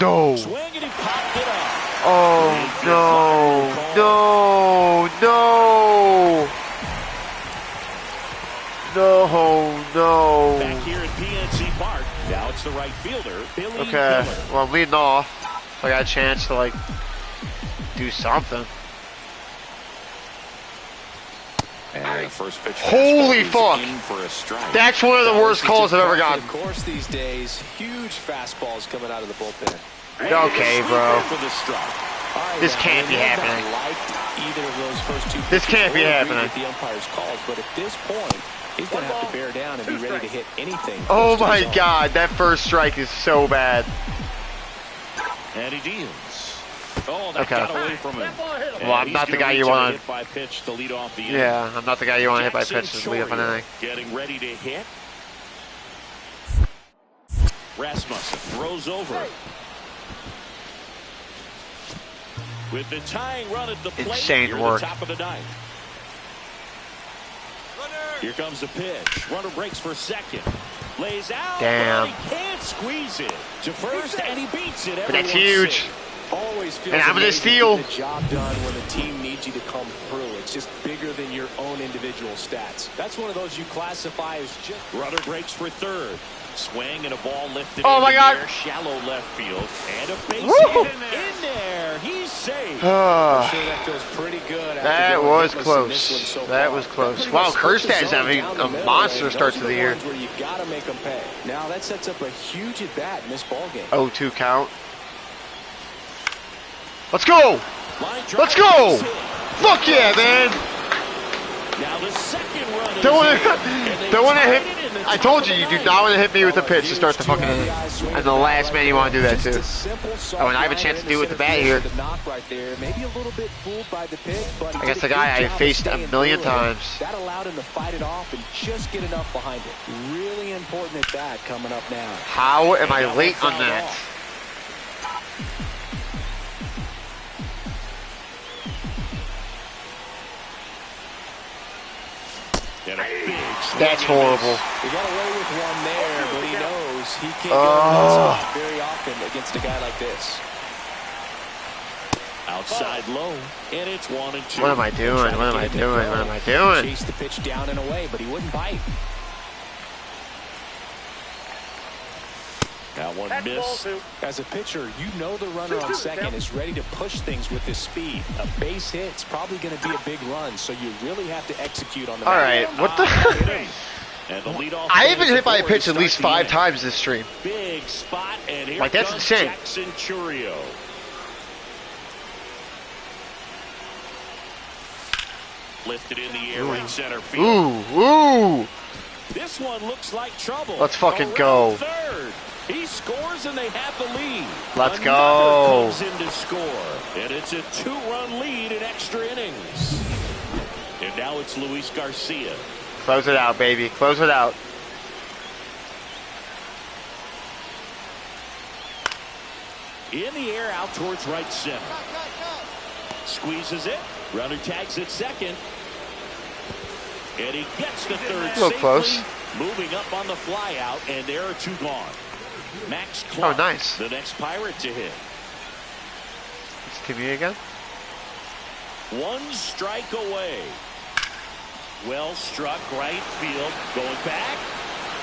[SPEAKER 1] No. Oh no. No. No. No. No.
[SPEAKER 2] Back here at PNC Park. Now it's the right fielder, Billy
[SPEAKER 1] Okay.
[SPEAKER 2] Miller.
[SPEAKER 1] Well, I'm leading off. I got a chance to like do something.
[SPEAKER 2] And first pitch.
[SPEAKER 1] Holy fuck! That's one of the worst calls I've ever gotten.
[SPEAKER 3] Of course, these days, huge fastballs coming out of the bullpen.
[SPEAKER 1] Okay, bro. This can't be happening. This can't be happening.
[SPEAKER 3] The umpire's calls, but at this point, he's going to have to bear down and be ready to hit anything.
[SPEAKER 1] Oh my god, that first strike is so bad.
[SPEAKER 2] And he deals. Oh, that got away from him.
[SPEAKER 1] Well, I'm not the guy you want
[SPEAKER 2] to by pitch to lead off the inning.
[SPEAKER 1] Yeah, I'm not the guy you want to hit by pitch to lead off an inning.
[SPEAKER 2] Getting ready to hit. Rasmussen throws over. With the tying run at the plate.
[SPEAKER 1] Insane work.
[SPEAKER 2] Top of the ninth. Here comes the pitch. Runner breaks for second. Lays out.
[SPEAKER 1] Damn.
[SPEAKER 2] But he can't squeeze it to first, and he beats it.
[SPEAKER 1] But that's huge.
[SPEAKER 3] Always feels
[SPEAKER 1] and I'm gonna steal.
[SPEAKER 3] The job done when the team needs you to come through. It's just bigger than your own individual stats. That's one of those you classify as just.
[SPEAKER 2] Runner breaks for third. Swing and a ball lifted.
[SPEAKER 1] Oh my god!
[SPEAKER 2] Air, shallow left field and a base hit in there. He's safe.
[SPEAKER 3] I'm sure that feels pretty good.
[SPEAKER 1] That was close. That was close. Wow, Kerstad's having a monster start to the year.
[SPEAKER 3] Where you gotta make them pay. Now that sets up a huge at bat in this ball game.
[SPEAKER 1] 0-2 count. Let's go! Let's go! Fuck yeah, man!
[SPEAKER 2] Now the second run.
[SPEAKER 1] Don't want to hit. I told you, you do not want to hit me with a pitch to start the fucking inning. And the last man you want to do that to. Oh, and I have a chance to do it with the bat here. I guess the guy I faced a million times.
[SPEAKER 3] That allowed him to fight it off and just get enough behind it. Really important at bat coming up now.
[SPEAKER 1] How am I late on that? That's horrible.
[SPEAKER 3] He got away with one there, but he knows he can't get very often against a guy like this.
[SPEAKER 2] Outside low, and it's 1-2.
[SPEAKER 1] What am I doing? What am I doing? What am I doing?
[SPEAKER 3] Chased the pitch down and away, but he wouldn't bite.
[SPEAKER 2] That one missed.
[SPEAKER 3] As a pitcher, you know the runner on second is ready to push things with his speed. A base hit's probably going to be a big run, so you really have to execute on the
[SPEAKER 1] All right, what the? I have been hit by a pitch at least 5 times this stream.
[SPEAKER 2] Big spot, and here
[SPEAKER 1] like, that's insane.
[SPEAKER 2] Jackson Churio. Lifted in the air, right center field.
[SPEAKER 1] Ooh.
[SPEAKER 2] This one looks like trouble.
[SPEAKER 1] Let's fucking go.
[SPEAKER 2] Third. He scores and they have the lead.
[SPEAKER 1] Let's
[SPEAKER 2] Another
[SPEAKER 1] go.
[SPEAKER 2] comes in to score, and it's a 2-run lead in extra innings. And now it's Luis Garcia.
[SPEAKER 1] Close it out, baby. Close it out.
[SPEAKER 2] In the air, out towards right center. Squeezes it. Runner tags at second. And he gets the third
[SPEAKER 1] A little
[SPEAKER 2] safely,
[SPEAKER 1] close.
[SPEAKER 2] moving up on the fly out, and there are 2 gone. Max
[SPEAKER 1] Oh,
[SPEAKER 2] Clark,
[SPEAKER 1] nice.
[SPEAKER 2] the next Pirate to hit.
[SPEAKER 1] It's TV again.
[SPEAKER 2] 1 strike away. Well struck, right field, going back.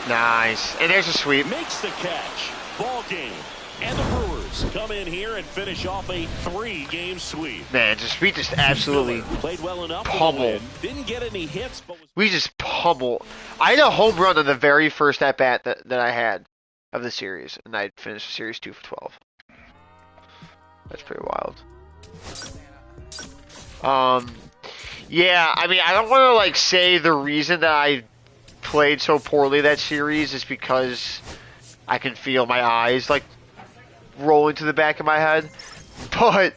[SPEAKER 1] Nice. And there's a sweep.
[SPEAKER 2] Makes the catch. Ball game. And the Brewers come in here and finish off a 3-game sweep.
[SPEAKER 1] Man, we just absolutely
[SPEAKER 2] played well enough.
[SPEAKER 1] pummeled.
[SPEAKER 2] Didn't get any hits, but
[SPEAKER 1] We just pummeled. I had a home run on the very first at bat that I had of the series, and I finished the series 2 for 12. That's pretty wild. Yeah, I mean, I don't want to like say the reason that I played so poorly that series is because I can feel my eyes like rolling to the back of my head. But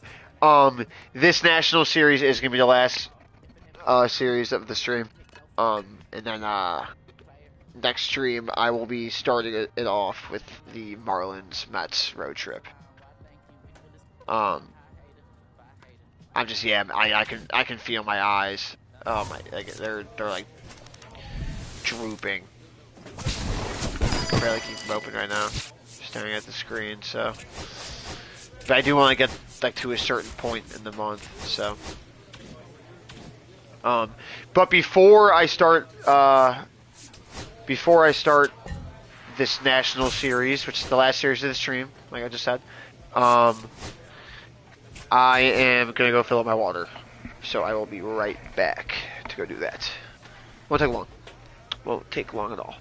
[SPEAKER 1] this national series is gonna be the last series of the stream. And then next stream I will be starting it off with the Marlins Mets road trip. I'm just I can feel my eyes. Oh my, like they're like drooping. I can barely keep them open right now, staring at the screen. So, but I do want to get like to a certain point in the month. So, but before I start this national series, which is the last series of the stream, like I just said, I am gonna go fill up my water, so I will be right back to go do that. Won't take long. Won't take long at all.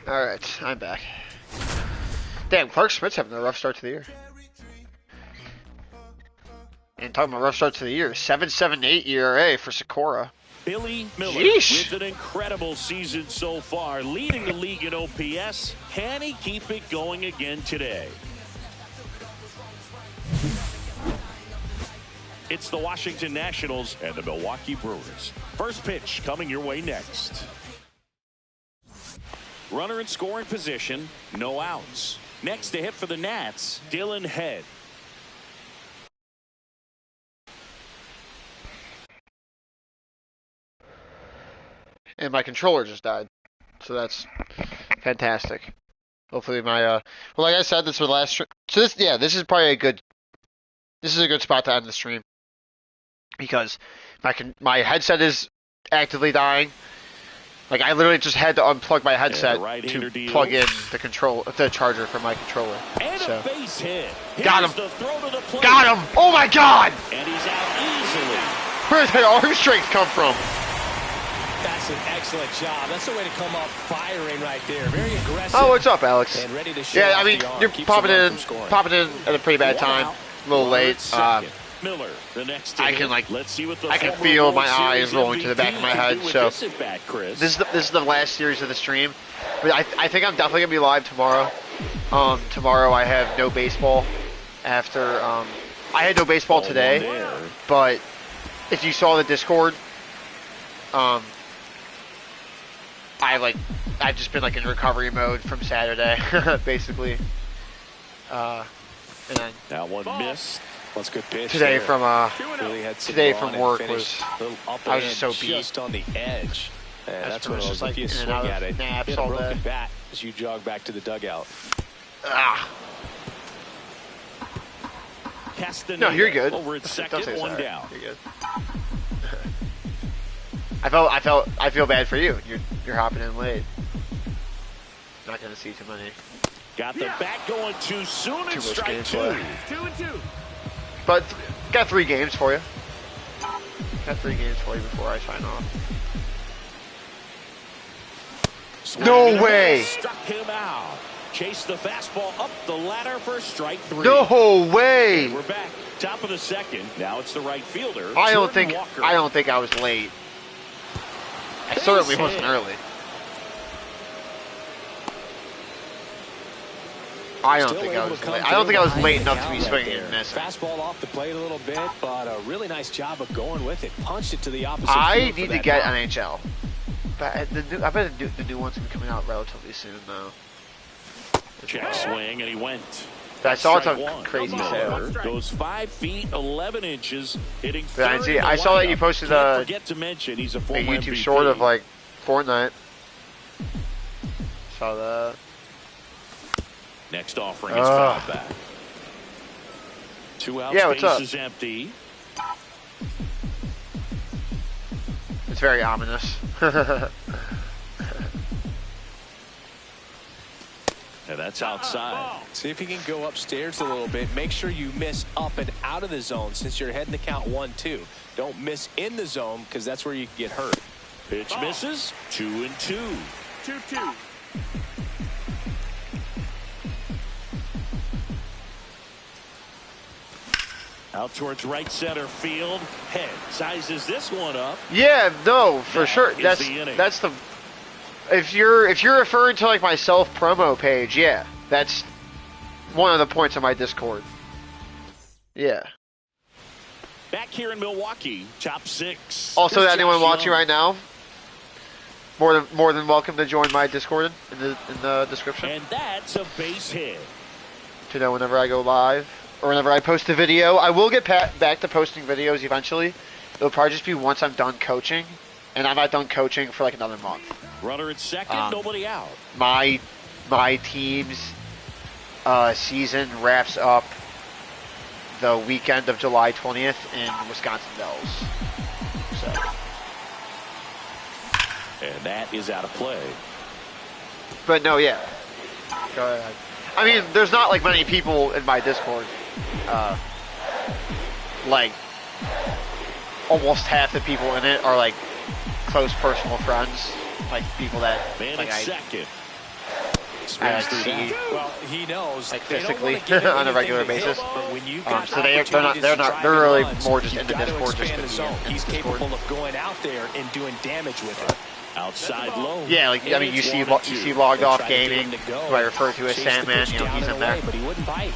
[SPEAKER 1] Alright, I'm back. Damn, Clark Smith's having a rough start to the year. And talking about rough start to the year, 7.78 ERA for Sakura.
[SPEAKER 2] Billy Miller
[SPEAKER 1] Sheesh.
[SPEAKER 2] with an incredible season so far, leading the league in OPS. Can he keep it going again today? It's the Washington Nationals and the Milwaukee Brewers. First pitch coming your way next. Runner in scoring position, no outs. Next to hit for the Nats, Dylan Head.
[SPEAKER 1] And my controller just died, so that's fantastic. Hopefully my well, like I said, this was the last stream. So this is probably a good spot to end the stream because my headset is actively dying. Like I literally just had to unplug my headset to plug in the charger for my controller.
[SPEAKER 2] And
[SPEAKER 1] so.
[SPEAKER 2] A base hit.
[SPEAKER 1] Got him!
[SPEAKER 2] The throw to the plate.
[SPEAKER 1] Got him! Oh my God!
[SPEAKER 2] And he's out easily.
[SPEAKER 1] Where did that arm strength come from?
[SPEAKER 3] That's an excellent job. That's the way to come up firing right there. Very aggressive.
[SPEAKER 1] Oh, what's up, Alex?
[SPEAKER 3] And ready to show
[SPEAKER 1] yeah, I mean, you're popping in at a pretty bad time. A little late.
[SPEAKER 2] Miller, the next
[SPEAKER 1] I can
[SPEAKER 2] let's see what the
[SPEAKER 1] I can feel my eyes rolling to the back of my head. So this is the last series of the stream. But I think I'm definitely gonna be live tomorrow. Tomorrow I have no baseball. After I had no baseball today, but if you saw the Discord, I've just been like in recovery mode from Saturday, basically. And then
[SPEAKER 2] that one missed. That's good pitch.
[SPEAKER 1] Today
[SPEAKER 2] there.
[SPEAKER 1] from work was I was just so beat.
[SPEAKER 3] Just on the edge. That's one of those, if you swing at it,
[SPEAKER 1] naps
[SPEAKER 3] hit a
[SPEAKER 1] all
[SPEAKER 3] broken
[SPEAKER 1] day.
[SPEAKER 3] bat as you jog back to the dugout.
[SPEAKER 1] No, you're good.
[SPEAKER 2] Over at second, one down.
[SPEAKER 1] You're good. I feel bad for you. You're hopping in late. Not gonna see too many.
[SPEAKER 2] Got the bat going too soon and strike two.
[SPEAKER 4] 2-2.
[SPEAKER 1] But got 3 games for you. Got 3 games for you before I sign off. No way!
[SPEAKER 2] Struck him out. Chased the fastball up the ladder for strike 3.
[SPEAKER 1] No way!
[SPEAKER 2] And we're back. Top of the second. Now it's the right fielder.
[SPEAKER 1] I don't
[SPEAKER 2] Jordan
[SPEAKER 1] think
[SPEAKER 2] Walker.
[SPEAKER 1] I was late. I certainly wasn't early. I don't think I was late. I don't think I was late enough to be swinging and missing.
[SPEAKER 3] Fastball off the plate a little bit, but a really nice job of going with it. Punched it to the opposite
[SPEAKER 1] I
[SPEAKER 3] field
[SPEAKER 1] need to get NHL. But I bet the new one's gonna be coming out relatively soon, though.
[SPEAKER 2] Check swing, and he went.
[SPEAKER 1] I saw it's a crazy sale.
[SPEAKER 2] Goes 5 feet 11 inches, hitting.
[SPEAKER 1] I saw that you posted a
[SPEAKER 2] YouTube
[SPEAKER 1] MVP. Short of like Fortnite. Saw that.
[SPEAKER 2] Next offering is fouled back. 2 outs, base is empty.
[SPEAKER 1] It's very ominous.
[SPEAKER 2] And that's outside.
[SPEAKER 3] See if you can go upstairs a little bit. Make sure you miss up and out of the zone since you're heading to count 1-2. Don't miss in the zone because that's where you can get hurt.
[SPEAKER 2] Pitch misses. 2-2.
[SPEAKER 4] 2-2.
[SPEAKER 2] Out towards right center field. Head sizes this one up.
[SPEAKER 1] Yeah, no, for sure. That's the. If you're referring to like my self promo page, yeah, that's one of the points of my Discord. Yeah.
[SPEAKER 2] Back here in Milwaukee, top 6.
[SPEAKER 1] Also, anyone watching right now, more than welcome to join my Discord in the description.
[SPEAKER 2] And that's a base hit.
[SPEAKER 1] To know whenever I go live or whenever I post a video, I will get back to posting videos eventually. It'll probably just be once I'm done coaching, and I'm not done coaching for like another month.
[SPEAKER 2] Runner at second, nobody out.
[SPEAKER 1] My team's season wraps up the weekend of July 20th in Wisconsin Dells. So.
[SPEAKER 2] And that is out of play.
[SPEAKER 1] But no, yeah. Go ahead. I mean, there's not like many people in my Discord. Like, almost half the people in it are like close personal friends. Like people that like I see.
[SPEAKER 3] Well, he knows
[SPEAKER 1] like physically on a regular basis. So they're really more just in the Discord, just in
[SPEAKER 3] zone. He's capable of going out there and doing damage with it.
[SPEAKER 2] Outside low.
[SPEAKER 1] Yeah, like I mean, you see Logged Off Gaming, who I refer to as Sandman. You know, he's in there.
[SPEAKER 3] But he wouldn't bite.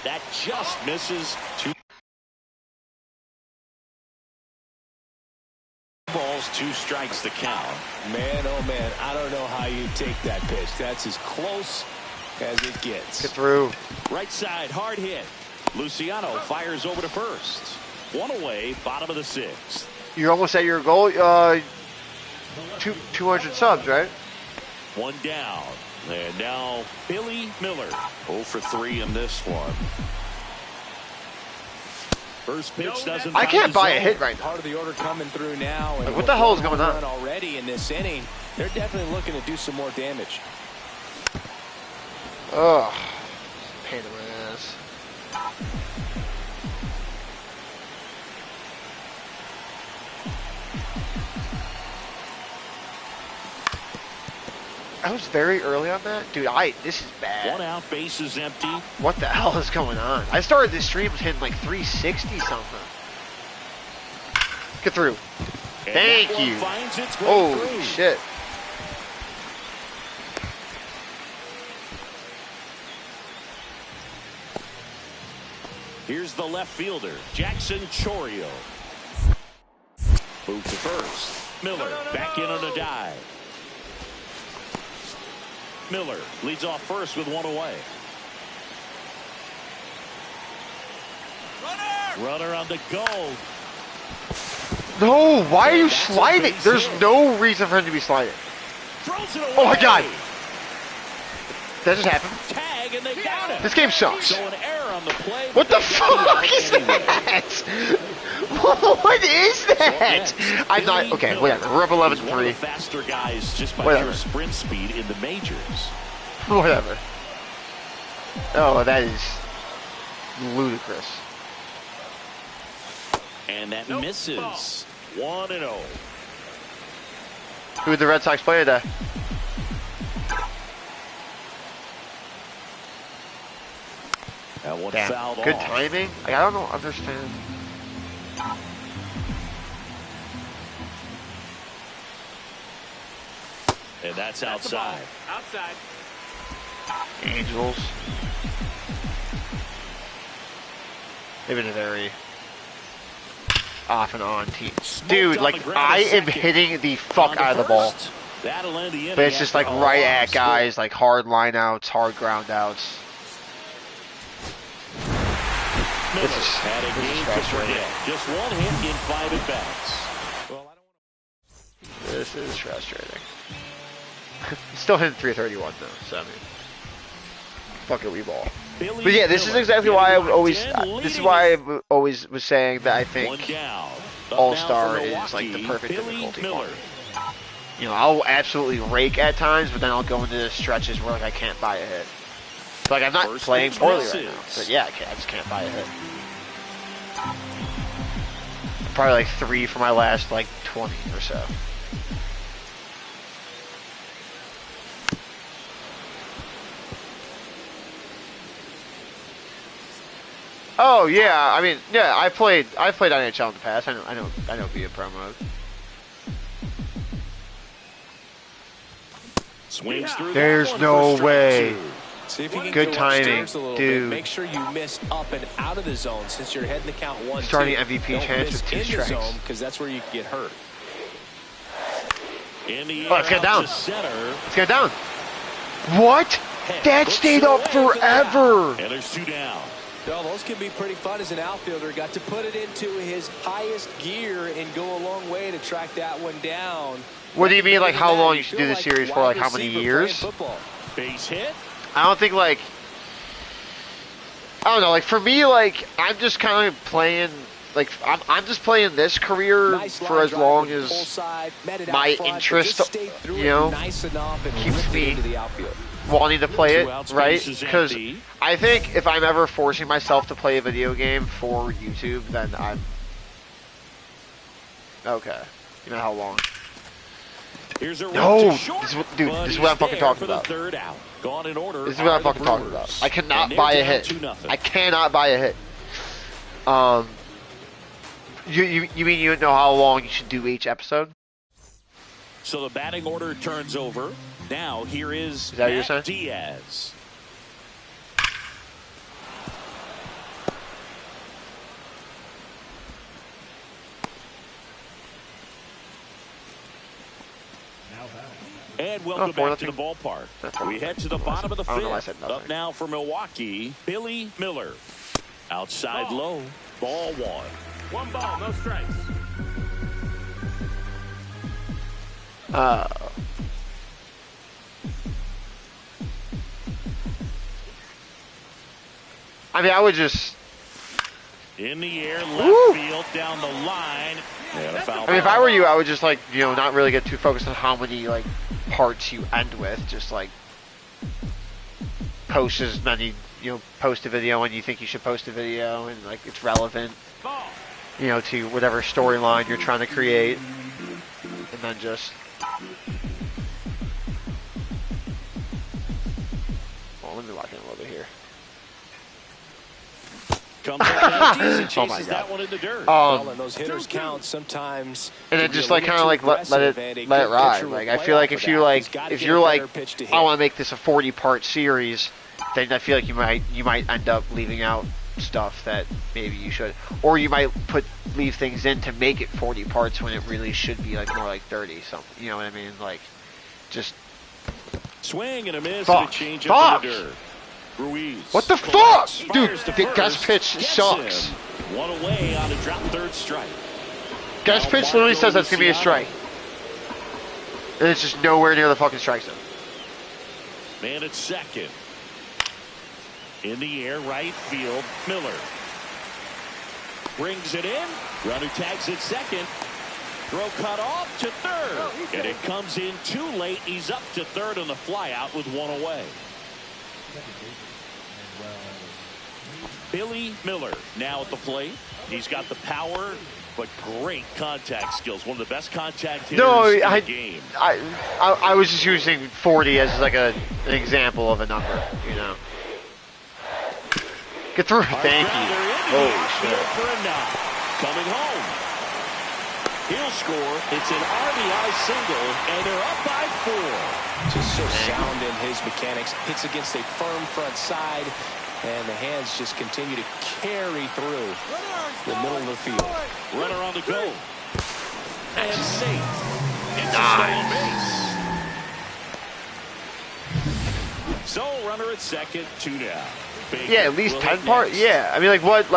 [SPEAKER 2] That just misses. 2 balls, 2 2 strikes the count.
[SPEAKER 3] Man, oh man, I don't know how you take that pitch. That's as close as it gets.
[SPEAKER 1] Get through.
[SPEAKER 2] Right side, hard hit. Luciano fires over to first. 1 away, bottom of the 6th.
[SPEAKER 1] You're almost at your goal. 200 subs, right?
[SPEAKER 2] 1 down. And now Billy Miller. 0 for 3 in this one. First pitch doesn't.
[SPEAKER 1] I can't buy a hit right now.
[SPEAKER 3] Part of the order coming through now. And
[SPEAKER 1] like, what the hell is going on?
[SPEAKER 3] Already in this inning, they're definitely looking to do some more damage.
[SPEAKER 1] Ugh. Pain in my ass. I was very early on that. Dude, this is bad.
[SPEAKER 2] 1 out, base is empty.
[SPEAKER 1] What the hell is going on? I started this stream hitting like 360 something. Get through.
[SPEAKER 2] And
[SPEAKER 1] Thank you. Holy shit.
[SPEAKER 2] Here's the left fielder, Jackson Chorio. Move to first. Miller back in on a dive. Miller leads off first with 1 away. Runner on the go.
[SPEAKER 1] No, why are you sliding? There's no reason for him to be sliding. Oh my god. That just happened.
[SPEAKER 2] Tag and they got him.
[SPEAKER 1] This game sucks.
[SPEAKER 2] So an error on the play.
[SPEAKER 1] What the fuck is that? What is that? I'm not. Okay, whatever. We're up 11-3.
[SPEAKER 2] Faster guys just by
[SPEAKER 1] Whatever.
[SPEAKER 2] pure sprint speed in the majors.
[SPEAKER 1] Whatever. Oh, that is ludicrous.
[SPEAKER 2] And that misses. 1-0.
[SPEAKER 1] Who did the Red Sox play today?
[SPEAKER 2] That one
[SPEAKER 1] Damn.
[SPEAKER 2] fouled
[SPEAKER 1] Good
[SPEAKER 2] off.
[SPEAKER 1] timing? Like, I don't understand.
[SPEAKER 2] And that's outside.
[SPEAKER 4] Outside.
[SPEAKER 1] Angels. They've been a very off and on team. Dude, like, I am hitting the fuck out of the ball.
[SPEAKER 2] That'll end the inning.
[SPEAKER 1] But it's just like right at guys, like hard line outs, hard ground outs. This is frustrating.
[SPEAKER 2] Just 1 hit in 5 at-bats.
[SPEAKER 1] This is frustrating. Still hitting 331 though, so I mean, fuck it, we ball. But yeah, this is exactly why I would always. This is why I always was saying that I think All-Star is like the perfect difficulty for me. You know, I'll absolutely rake at times, but then I'll go into the stretches where like I can't buy a hit. So, like I'm not playing poorly right now, but yeah, I just can't buy a hit. Probably like 3 for my last like 20 or so. Oh yeah, I mean, yeah, I played NHL in the past. I know via pro mode.
[SPEAKER 2] Swings through.
[SPEAKER 1] There's no way.
[SPEAKER 3] See if you can
[SPEAKER 1] Good
[SPEAKER 3] go
[SPEAKER 1] timing,
[SPEAKER 3] upstairs a little
[SPEAKER 1] dude.
[SPEAKER 3] bit. Make sure you miss up and out of the zone since you're heading the count 1-2.
[SPEAKER 1] Starting MVP
[SPEAKER 3] Don't
[SPEAKER 1] chance
[SPEAKER 3] miss
[SPEAKER 1] with 2
[SPEAKER 3] in the
[SPEAKER 1] strikes.
[SPEAKER 3] zone because that's where you can get hurt.
[SPEAKER 2] In the
[SPEAKER 1] Oh, let's get down.
[SPEAKER 2] center.
[SPEAKER 1] Let's get down. What? That stayed up forever.
[SPEAKER 2] And there's 2 down.
[SPEAKER 3] Well, those can be pretty fun as an outfielder. Got to put it into his highest gear and go a long way to track that one down.
[SPEAKER 1] What do you mean, like how long you should do this series for? Like how many years?
[SPEAKER 2] Base hit.
[SPEAKER 1] I don't think like. I don't know. Like for me, like I'm just kind of playing. Like I'm just playing this career for as long as my interest, you know, keeps me wanting to play it, right? Because I think if I'm ever forcing myself to play a video game for YouTube, then I'm okay. You know how long? No, this is what, dude. This is what I'm fucking talking about. This is what I'm fucking talking about. I cannot buy a hit. I cannot buy a hit. You mean you know how long you should do each episode?
[SPEAKER 2] So the batting order turns over. Now here is
[SPEAKER 1] that what you're saying?
[SPEAKER 2] Diaz. And welcome back to the ballpark. We head to the bottom of the fifth. Up now for Milwaukee, Billy Miller. Outside low, ball one.
[SPEAKER 4] One ball, no strikes.
[SPEAKER 1] I mean, I would just...
[SPEAKER 2] In the air, left field, down the line. And a foul.
[SPEAKER 1] I mean, if I were you, I would just, like, you know, not really get too focused on how many, like, parts you end with. Just, like, post as many, you know, post a video when you think you should post a video and, like, it's relevant, you know, to whatever storyline you're trying to create. And then just... Well, let me lock in a little bit here.
[SPEAKER 2] Comes out empties and chases that one in the dirt.
[SPEAKER 3] Well, and those hitters count sometimes.
[SPEAKER 1] And then just like kind of like let it ride. Like I feel like if you're like I want to make this a 40-part series, then I feel like you might end up leaving out stuff that maybe you should, or you might leave things in to make it 40 parts when it really should be like more like 30 something. You know what I mean? Like just
[SPEAKER 2] swing and a miss and a change up in the dirt. Ruiz.
[SPEAKER 1] What the fuck? Dude, the guy's pitch sucks.
[SPEAKER 2] One away on a drop third strike.
[SPEAKER 1] Guy's pitch literally says that's going to be a strike. And it's just nowhere near the fucking strike zone.
[SPEAKER 2] Man at second. In the air, right field, Miller. Brings it in. Runner tags it second. Throw cut off to third. And it comes in too late. He's up to third on the flyout with one away. Billy Miller now at the plate. He's got the power, but great contact skills. One of the best contact hitters in the game.
[SPEAKER 1] I was just using 40 as like an example of a number, you know. Get through. Thank you. Holy shit.
[SPEAKER 2] For a knock. Coming home. He'll score. It's an RBI single, and they're up by 4.
[SPEAKER 3] Just so sound in his mechanics. Hits against a firm front side, and the hands just continue to carry through the middle of the field.
[SPEAKER 2] Runner on the go. And safe. It's a stolen base. So runner at second, 2 down. Baker,
[SPEAKER 1] yeah, at least 10 parts. Yeah, I mean, like what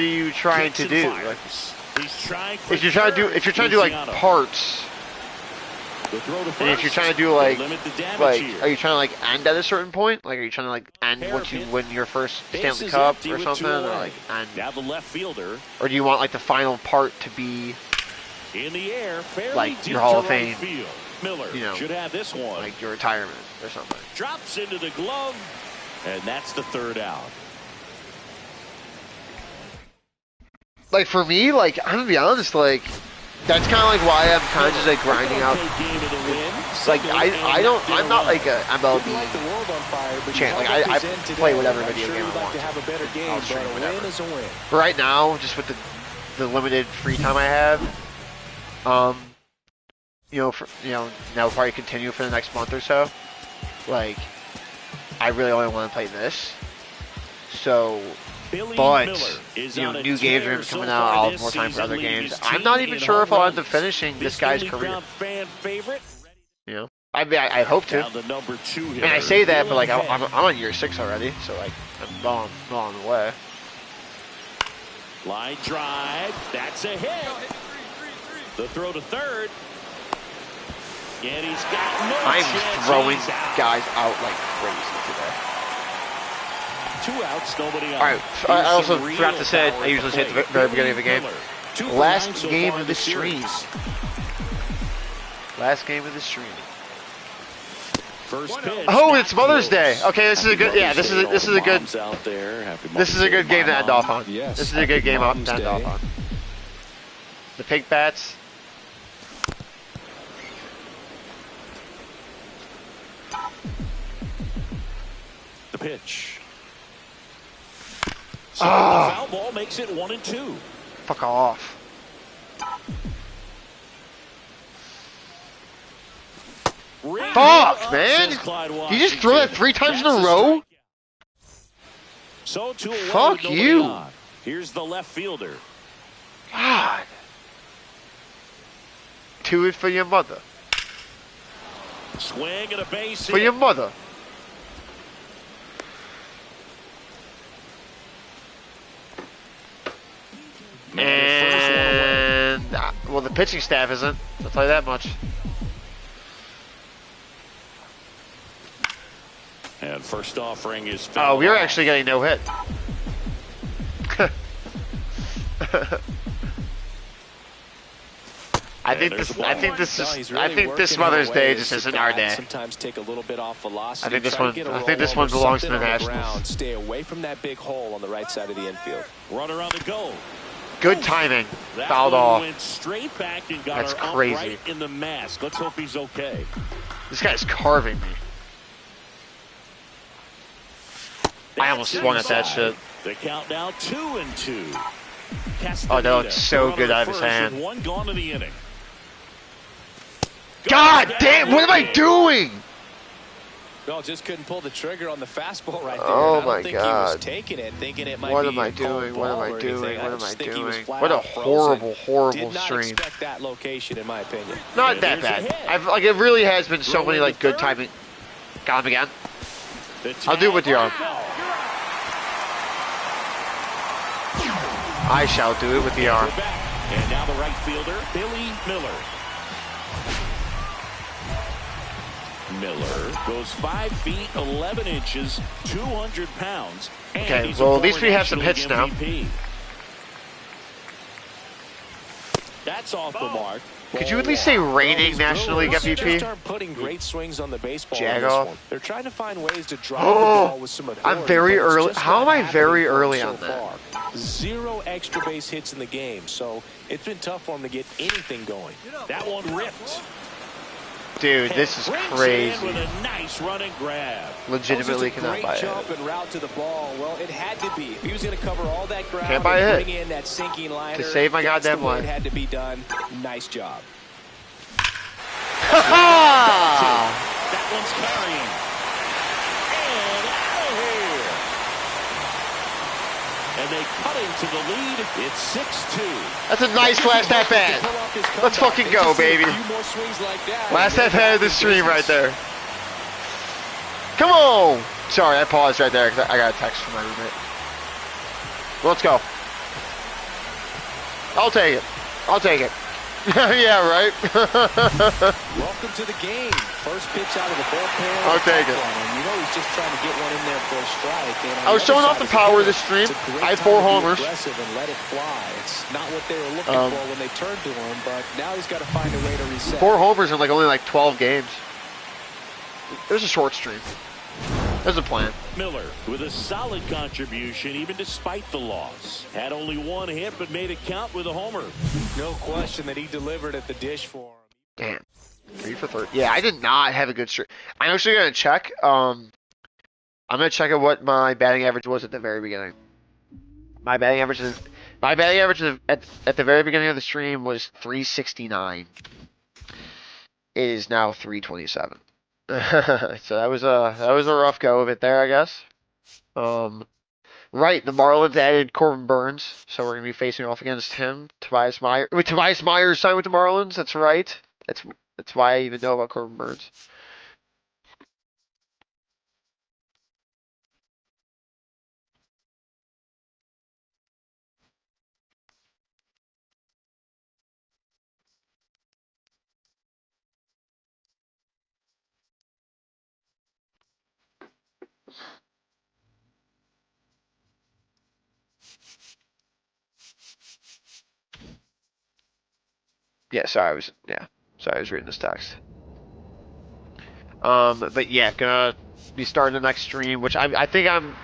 [SPEAKER 1] are you trying to do? Like, if you're trying to do like parts, and if you're trying to do like are you trying to like end at a certain point? Like, are you trying to like end once you win your first Stanley Cup or something, or like end?
[SPEAKER 2] Now the left fielder.
[SPEAKER 1] Or do you want like the final part to be
[SPEAKER 2] in the air,
[SPEAKER 1] like your Hall of Fame?
[SPEAKER 2] Miller, you know, should have this one.
[SPEAKER 1] Like your retirement or something.
[SPEAKER 2] Drops into the glove, and that's the third out.
[SPEAKER 1] Like for me, like I'm gonna be honest, like that's kind of like why I'm kind of just like grinding out. Like I'm not like a MLB champ. Like I play whatever video game I want. I'll stream whatever. But right now, just with the limited free time I have, now we'll probably continue for the next month or so. Like, I really only want to play this. So, but new games are coming out. I'll have more time for other games. I'm not even sure if I'll end up finishing this guy's career. You know, I hope to. And I say that, but like I'm on year 6 already, so like I'm well on the way.
[SPEAKER 2] Line drive, that's a hit. The throw to third. And he's got no
[SPEAKER 1] I'm
[SPEAKER 2] chance.
[SPEAKER 1] throwing guys out like crazy today.
[SPEAKER 2] 2 outs, nobody on.
[SPEAKER 1] All right, I also forgot to say, I usually say at the very beginning of the game, last game of the stream. Last game of the stream.
[SPEAKER 2] First pitch.
[SPEAKER 1] Oh, it's Mother's Day. Okay, this is a good. Yeah, this is a good. This is a good game to end off on. This is a good game to end off on. The pig bats.
[SPEAKER 2] The pitch. So the foul ball makes it 1-2.
[SPEAKER 1] Fuck off. Fuck, man! You just throw that 3 times in a row?
[SPEAKER 2] So
[SPEAKER 1] fuck you.
[SPEAKER 2] Here's the left fielder.
[SPEAKER 1] God. 2 it for your mother.
[SPEAKER 2] Swing and a base
[SPEAKER 1] For your
[SPEAKER 2] hit.
[SPEAKER 1] mother. And well, the pitching staff isn't. I'll tell you that much.
[SPEAKER 2] And first offering is.
[SPEAKER 1] Oh, we were actually getting no hit. I think this Mother's Day just isn't our day.
[SPEAKER 3] Sometimes take a little bit off velocity.
[SPEAKER 1] I think this one belongs to the Nationals.
[SPEAKER 3] Stay away from that big hole on the right side of the infield.
[SPEAKER 2] Runner on the goal.
[SPEAKER 1] Good timing.
[SPEAKER 2] That
[SPEAKER 1] Fouled
[SPEAKER 2] one
[SPEAKER 1] off.
[SPEAKER 2] went straight back and got
[SPEAKER 1] That's
[SPEAKER 2] her
[SPEAKER 1] crazy.
[SPEAKER 2] right in the mask. Let's hope he's okay.
[SPEAKER 1] This guy's carving me. I almost swung at that shit.
[SPEAKER 2] The count now 2-2.
[SPEAKER 1] Oh, that looks so good out of his hand.
[SPEAKER 2] One gone to the inning.
[SPEAKER 1] God damn! What am I doing?
[SPEAKER 3] No, just couldn't pull the trigger on the fastball right there.
[SPEAKER 1] Oh
[SPEAKER 3] I don't think
[SPEAKER 1] God!
[SPEAKER 3] He was taking it, thinking it might
[SPEAKER 1] what
[SPEAKER 3] be
[SPEAKER 1] am I
[SPEAKER 3] a cold
[SPEAKER 1] doing? What am
[SPEAKER 3] ball
[SPEAKER 1] I
[SPEAKER 3] or
[SPEAKER 1] doing?
[SPEAKER 3] anything.
[SPEAKER 1] What
[SPEAKER 3] I
[SPEAKER 1] am I
[SPEAKER 3] just think he was
[SPEAKER 1] doing?
[SPEAKER 3] flat
[SPEAKER 1] What a
[SPEAKER 3] out frozen.
[SPEAKER 1] horrible
[SPEAKER 3] Did not
[SPEAKER 1] stream.
[SPEAKER 3] expect that location, in my opinion.
[SPEAKER 1] Not that bad. It really has been so many like good timing. Got him again. I'll do it with the arm. I shall do it with the arm.
[SPEAKER 2] And now the right fielder, Billy Miller. Miller goes 5 feet 11 inches, 200 pounds. And
[SPEAKER 1] Okay,
[SPEAKER 2] he's a
[SPEAKER 1] well at least
[SPEAKER 2] former
[SPEAKER 1] we have some
[SPEAKER 2] National
[SPEAKER 1] hits now.
[SPEAKER 2] MVP. That's off the mark.
[SPEAKER 1] Could you at least say reigning National League
[SPEAKER 3] Just
[SPEAKER 1] MVP?
[SPEAKER 3] start putting great swings on the baseball.
[SPEAKER 1] Jag
[SPEAKER 3] on this
[SPEAKER 1] off.
[SPEAKER 3] one. They're trying to find ways to drive the ball with some authority.
[SPEAKER 1] I'm very
[SPEAKER 3] but it's
[SPEAKER 1] early.
[SPEAKER 3] just
[SPEAKER 1] How
[SPEAKER 3] not
[SPEAKER 1] am I
[SPEAKER 3] happening
[SPEAKER 1] very
[SPEAKER 3] for him
[SPEAKER 1] early
[SPEAKER 3] so
[SPEAKER 1] on that?
[SPEAKER 3] far. 0 extra base hits in the game, so it's been tough for him to get anything going.
[SPEAKER 2] That one ripped.
[SPEAKER 1] Dude, this is
[SPEAKER 2] Brings it in
[SPEAKER 1] crazy.
[SPEAKER 2] with a nice running grab.
[SPEAKER 1] Legitimately cannot buy
[SPEAKER 3] Great
[SPEAKER 1] it.
[SPEAKER 3] jump and route to the ball. Well, it had to be. If he was going to cover all that ground
[SPEAKER 1] Can't buy a
[SPEAKER 3] and
[SPEAKER 1] hit.
[SPEAKER 3] bring in that sinking liner,
[SPEAKER 1] To save my
[SPEAKER 3] that's the
[SPEAKER 1] goddamn
[SPEAKER 3] way
[SPEAKER 1] life.
[SPEAKER 3] It had to be done. Nice job.
[SPEAKER 2] That one's carrying. And out of here. And they cut into the lead. It's 6-2.
[SPEAKER 1] That's a nice last at bat. Let's fucking go, baby. Last at bat of the stream right there. Come on. Sorry, I paused right there because I got a text from my roommate. Let's go. I'll take it. I'll take it. Yeah, right.
[SPEAKER 3] Welcome to the game. First pitch out of the bullpen.
[SPEAKER 1] I'll take it.
[SPEAKER 3] And you know he's just trying to get one in there for a strike. And
[SPEAKER 1] I was showing off the power of the stream. I had 4 homers.
[SPEAKER 3] Aggressive and let it fly. It's not what they were looking for when they turned to him, but now he's got to find a way to reset.
[SPEAKER 1] 4 homers in like only like 12 games. It was a short stream. There's a plan.
[SPEAKER 2] Miller with a solid contribution even despite the loss. Had only 1 hit but made it count with a homer.
[SPEAKER 3] No question that he delivered at the dish for him.
[SPEAKER 1] Damn. 3 for 30. Yeah, I did not have a good streak. I'm actually going to check. I'm going to check at what my batting average was at the very beginning. My batting average at the very beginning of the stream was 369. It is now 327. So that was a rough go of it there, I guess. Right, the Marlins added Corbin Burns, so we're gonna be facing off against him. Tobias Myers signed with the Marlins. That's right. That's why I even know about Corbin Burns. Yeah, sorry, I was reading this text. But yeah, gonna be starting the next stream, which I think I don't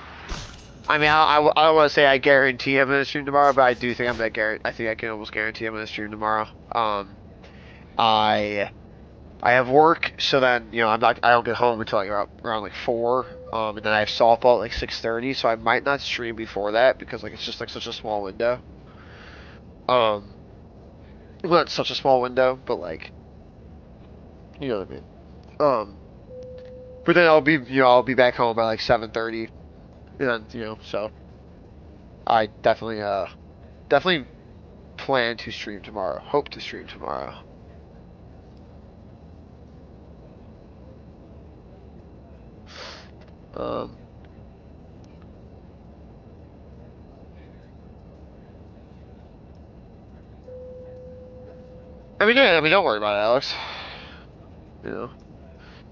[SPEAKER 1] want to say I guarantee I'm gonna stream tomorrow, but I do think I think I can almost guarantee I'm gonna stream tomorrow. I have work, so then I don't get home until like around like 4. And then I have softball at like 6:30, so I might not stream before that because like it's just like such a small window. Well, not such a small window, but like, you know what I mean. But then I'll be back home by like 7:30, and so I definitely plan to stream tomorrow. Hope to stream tomorrow. Um, yeah, don't worry about it, Alex. You know,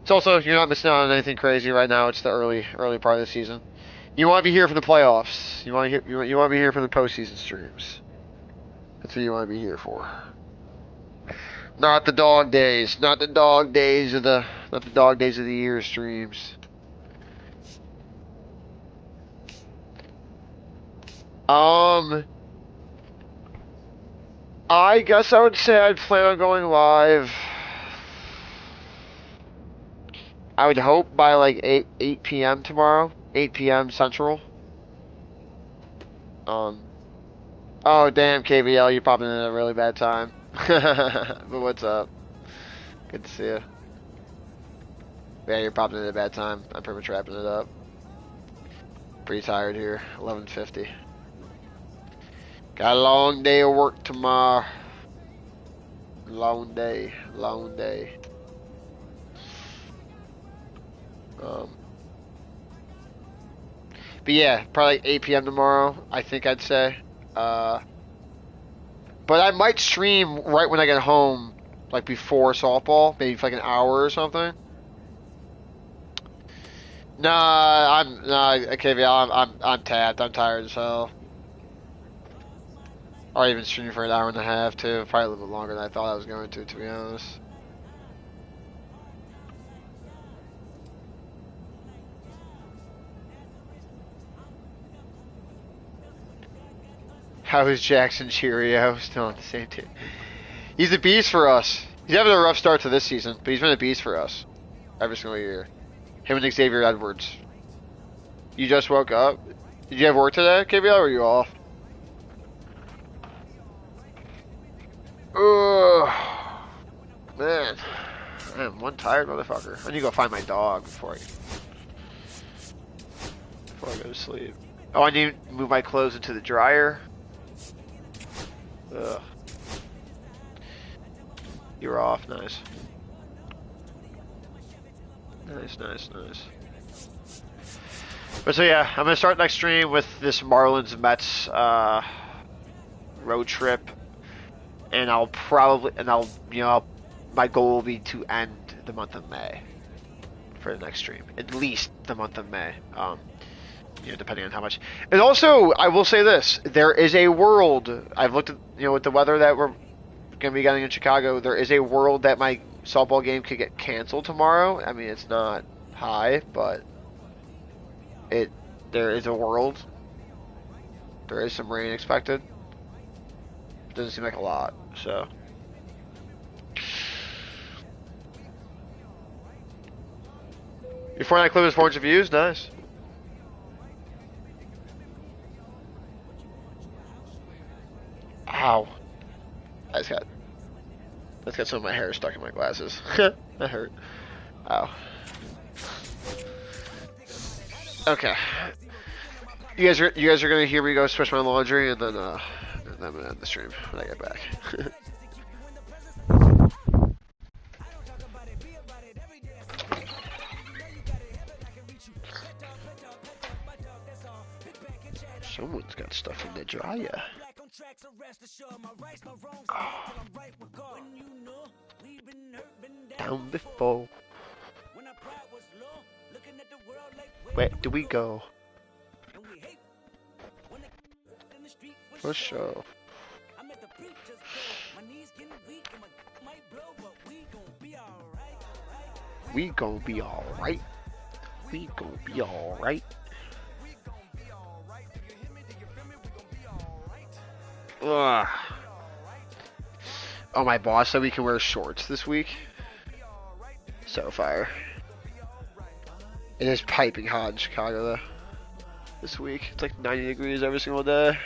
[SPEAKER 1] it's also you're not missing out on anything crazy right now. It's the early part of the season. You want to be here for the playoffs. You want to be here for the postseason streams. That's what you want to be here for. Not the dog days. Not the dog days of the year streams. I guess I would say I'd plan on going live. I would hope by like 8 p.m. tomorrow. 8 p.m. Central. Oh damn, KBL, you popped in at a really bad time. But what's up? Good to see you. Yeah, you're popping in at a bad time. I'm pretty much wrapping it up. Pretty tired here. 11:50. Got a long day of work tomorrow. Long day. But yeah, probably 8 p.m. tomorrow, I think I'd say. But I might stream right when I get home, like before softball, maybe for like an hour or something. I'm tapped. I'm tired as hell. Or even streaming for an hour and a half too. Probably a little bit longer than I thought I was going to be honest. How is Jackson Cheerio? Still on the same team. He's a beast for us. He's having a rough start to this season, but he's been a beast for us every single year. Him and Xavier Edwards. You just woke up? Did you have work today, KBL, or were you off? Ugh. Man. I am one tired motherfucker. I need to go find my dog before I go to sleep. Oh, I need to move my clothes into the dryer. Ugh. You're off, nice. Nice. But so yeah, I'm gonna start next stream with this Marlins Mets road trip, and my goal will be to end the month of May for the next stream, at least the month of May. Depending on how much. And also, I will say this: there is a world. I've looked at with the weather that we're gonna be getting in Chicago. There is a world that my softball game could get canceled tomorrow. I mean, it's not high, but there is a world. There is some rain expected. It doesn't seem like a lot, so. Your Fortnite clip is 400 views, nice. Ow. That's got some of my hair stuck in my glasses. That hurt. Ow. Okay. You guys are gonna hear me go switch my laundry, and then I'm gonna end the stream when I get back. Someone's got stuff in the dryer. Oh. Down before. Where do we go? For sure. We gon' be alright. We gon' be alright. Ugh. Oh, my boss said we can wear shorts this week. So fire. It is piping hot in Chicago though. This week. It's like 90 degrees every single day.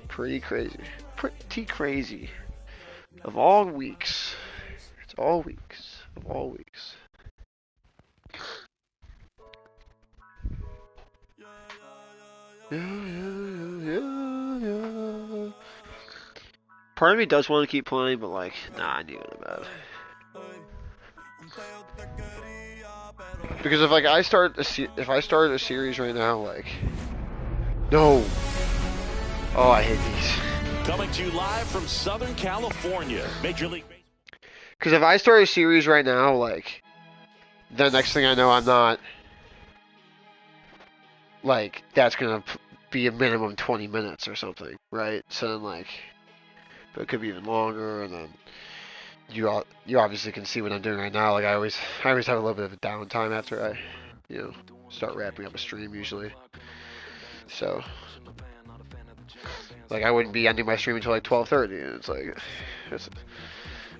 [SPEAKER 1] Pretty crazy. Pretty crazy. Of all weeks. It's all weeks. Of all weeks. Yeah. Part of me does want to keep playing, but like, nah, I need to go to bed. Because if like I start a series right now, like, no. Oh, I hate these.
[SPEAKER 2] Coming to you live from Southern California, Major League Baseball.
[SPEAKER 1] Because if I start a series right now, like, the next thing I know, I'm not. Like, that's gonna be a minimum 20 minutes or something, right? So then, like, but it could be even longer, and then you obviously can see what I'm doing right now. Like, I always have a little bit of a downtime after I, start wrapping up a stream usually. So, like, I wouldn't be ending my stream until like 12:30, and it's like,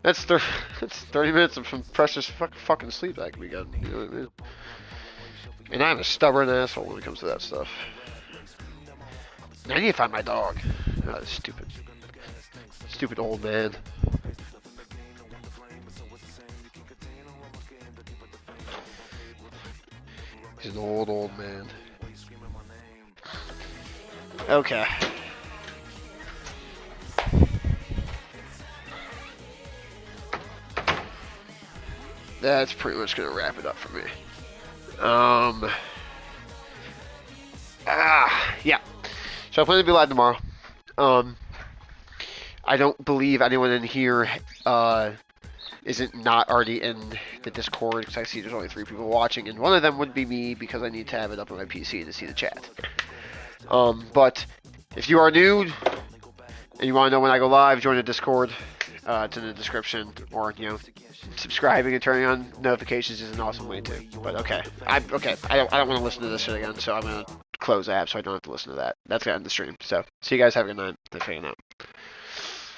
[SPEAKER 1] that's 30 minutes of some precious fucking sleep that can be gotten. You know what I mean? And I'm a stubborn asshole when it comes to that stuff. I need to find my dog. Oh, stupid old man. He's an old man. Okay. That's pretty much gonna wrap it up for me. Yeah. So I plan to be live tomorrow. I don't believe anyone in here isn't not already in the Discord, because I see there's only 3 people watching, and one of them would be me because I need to have it up on my PC to see the chat. But if you are new and you want to know when I go live, join the Discord. It's in the description, or subscribing and turning on notifications is an awesome way too. But okay, I don't want to listen to this shit again, so I'm gonna close the app so I don't have to listen to that. That's gonna end the stream. So see you guys. Have a good night. Thanks for hanging out.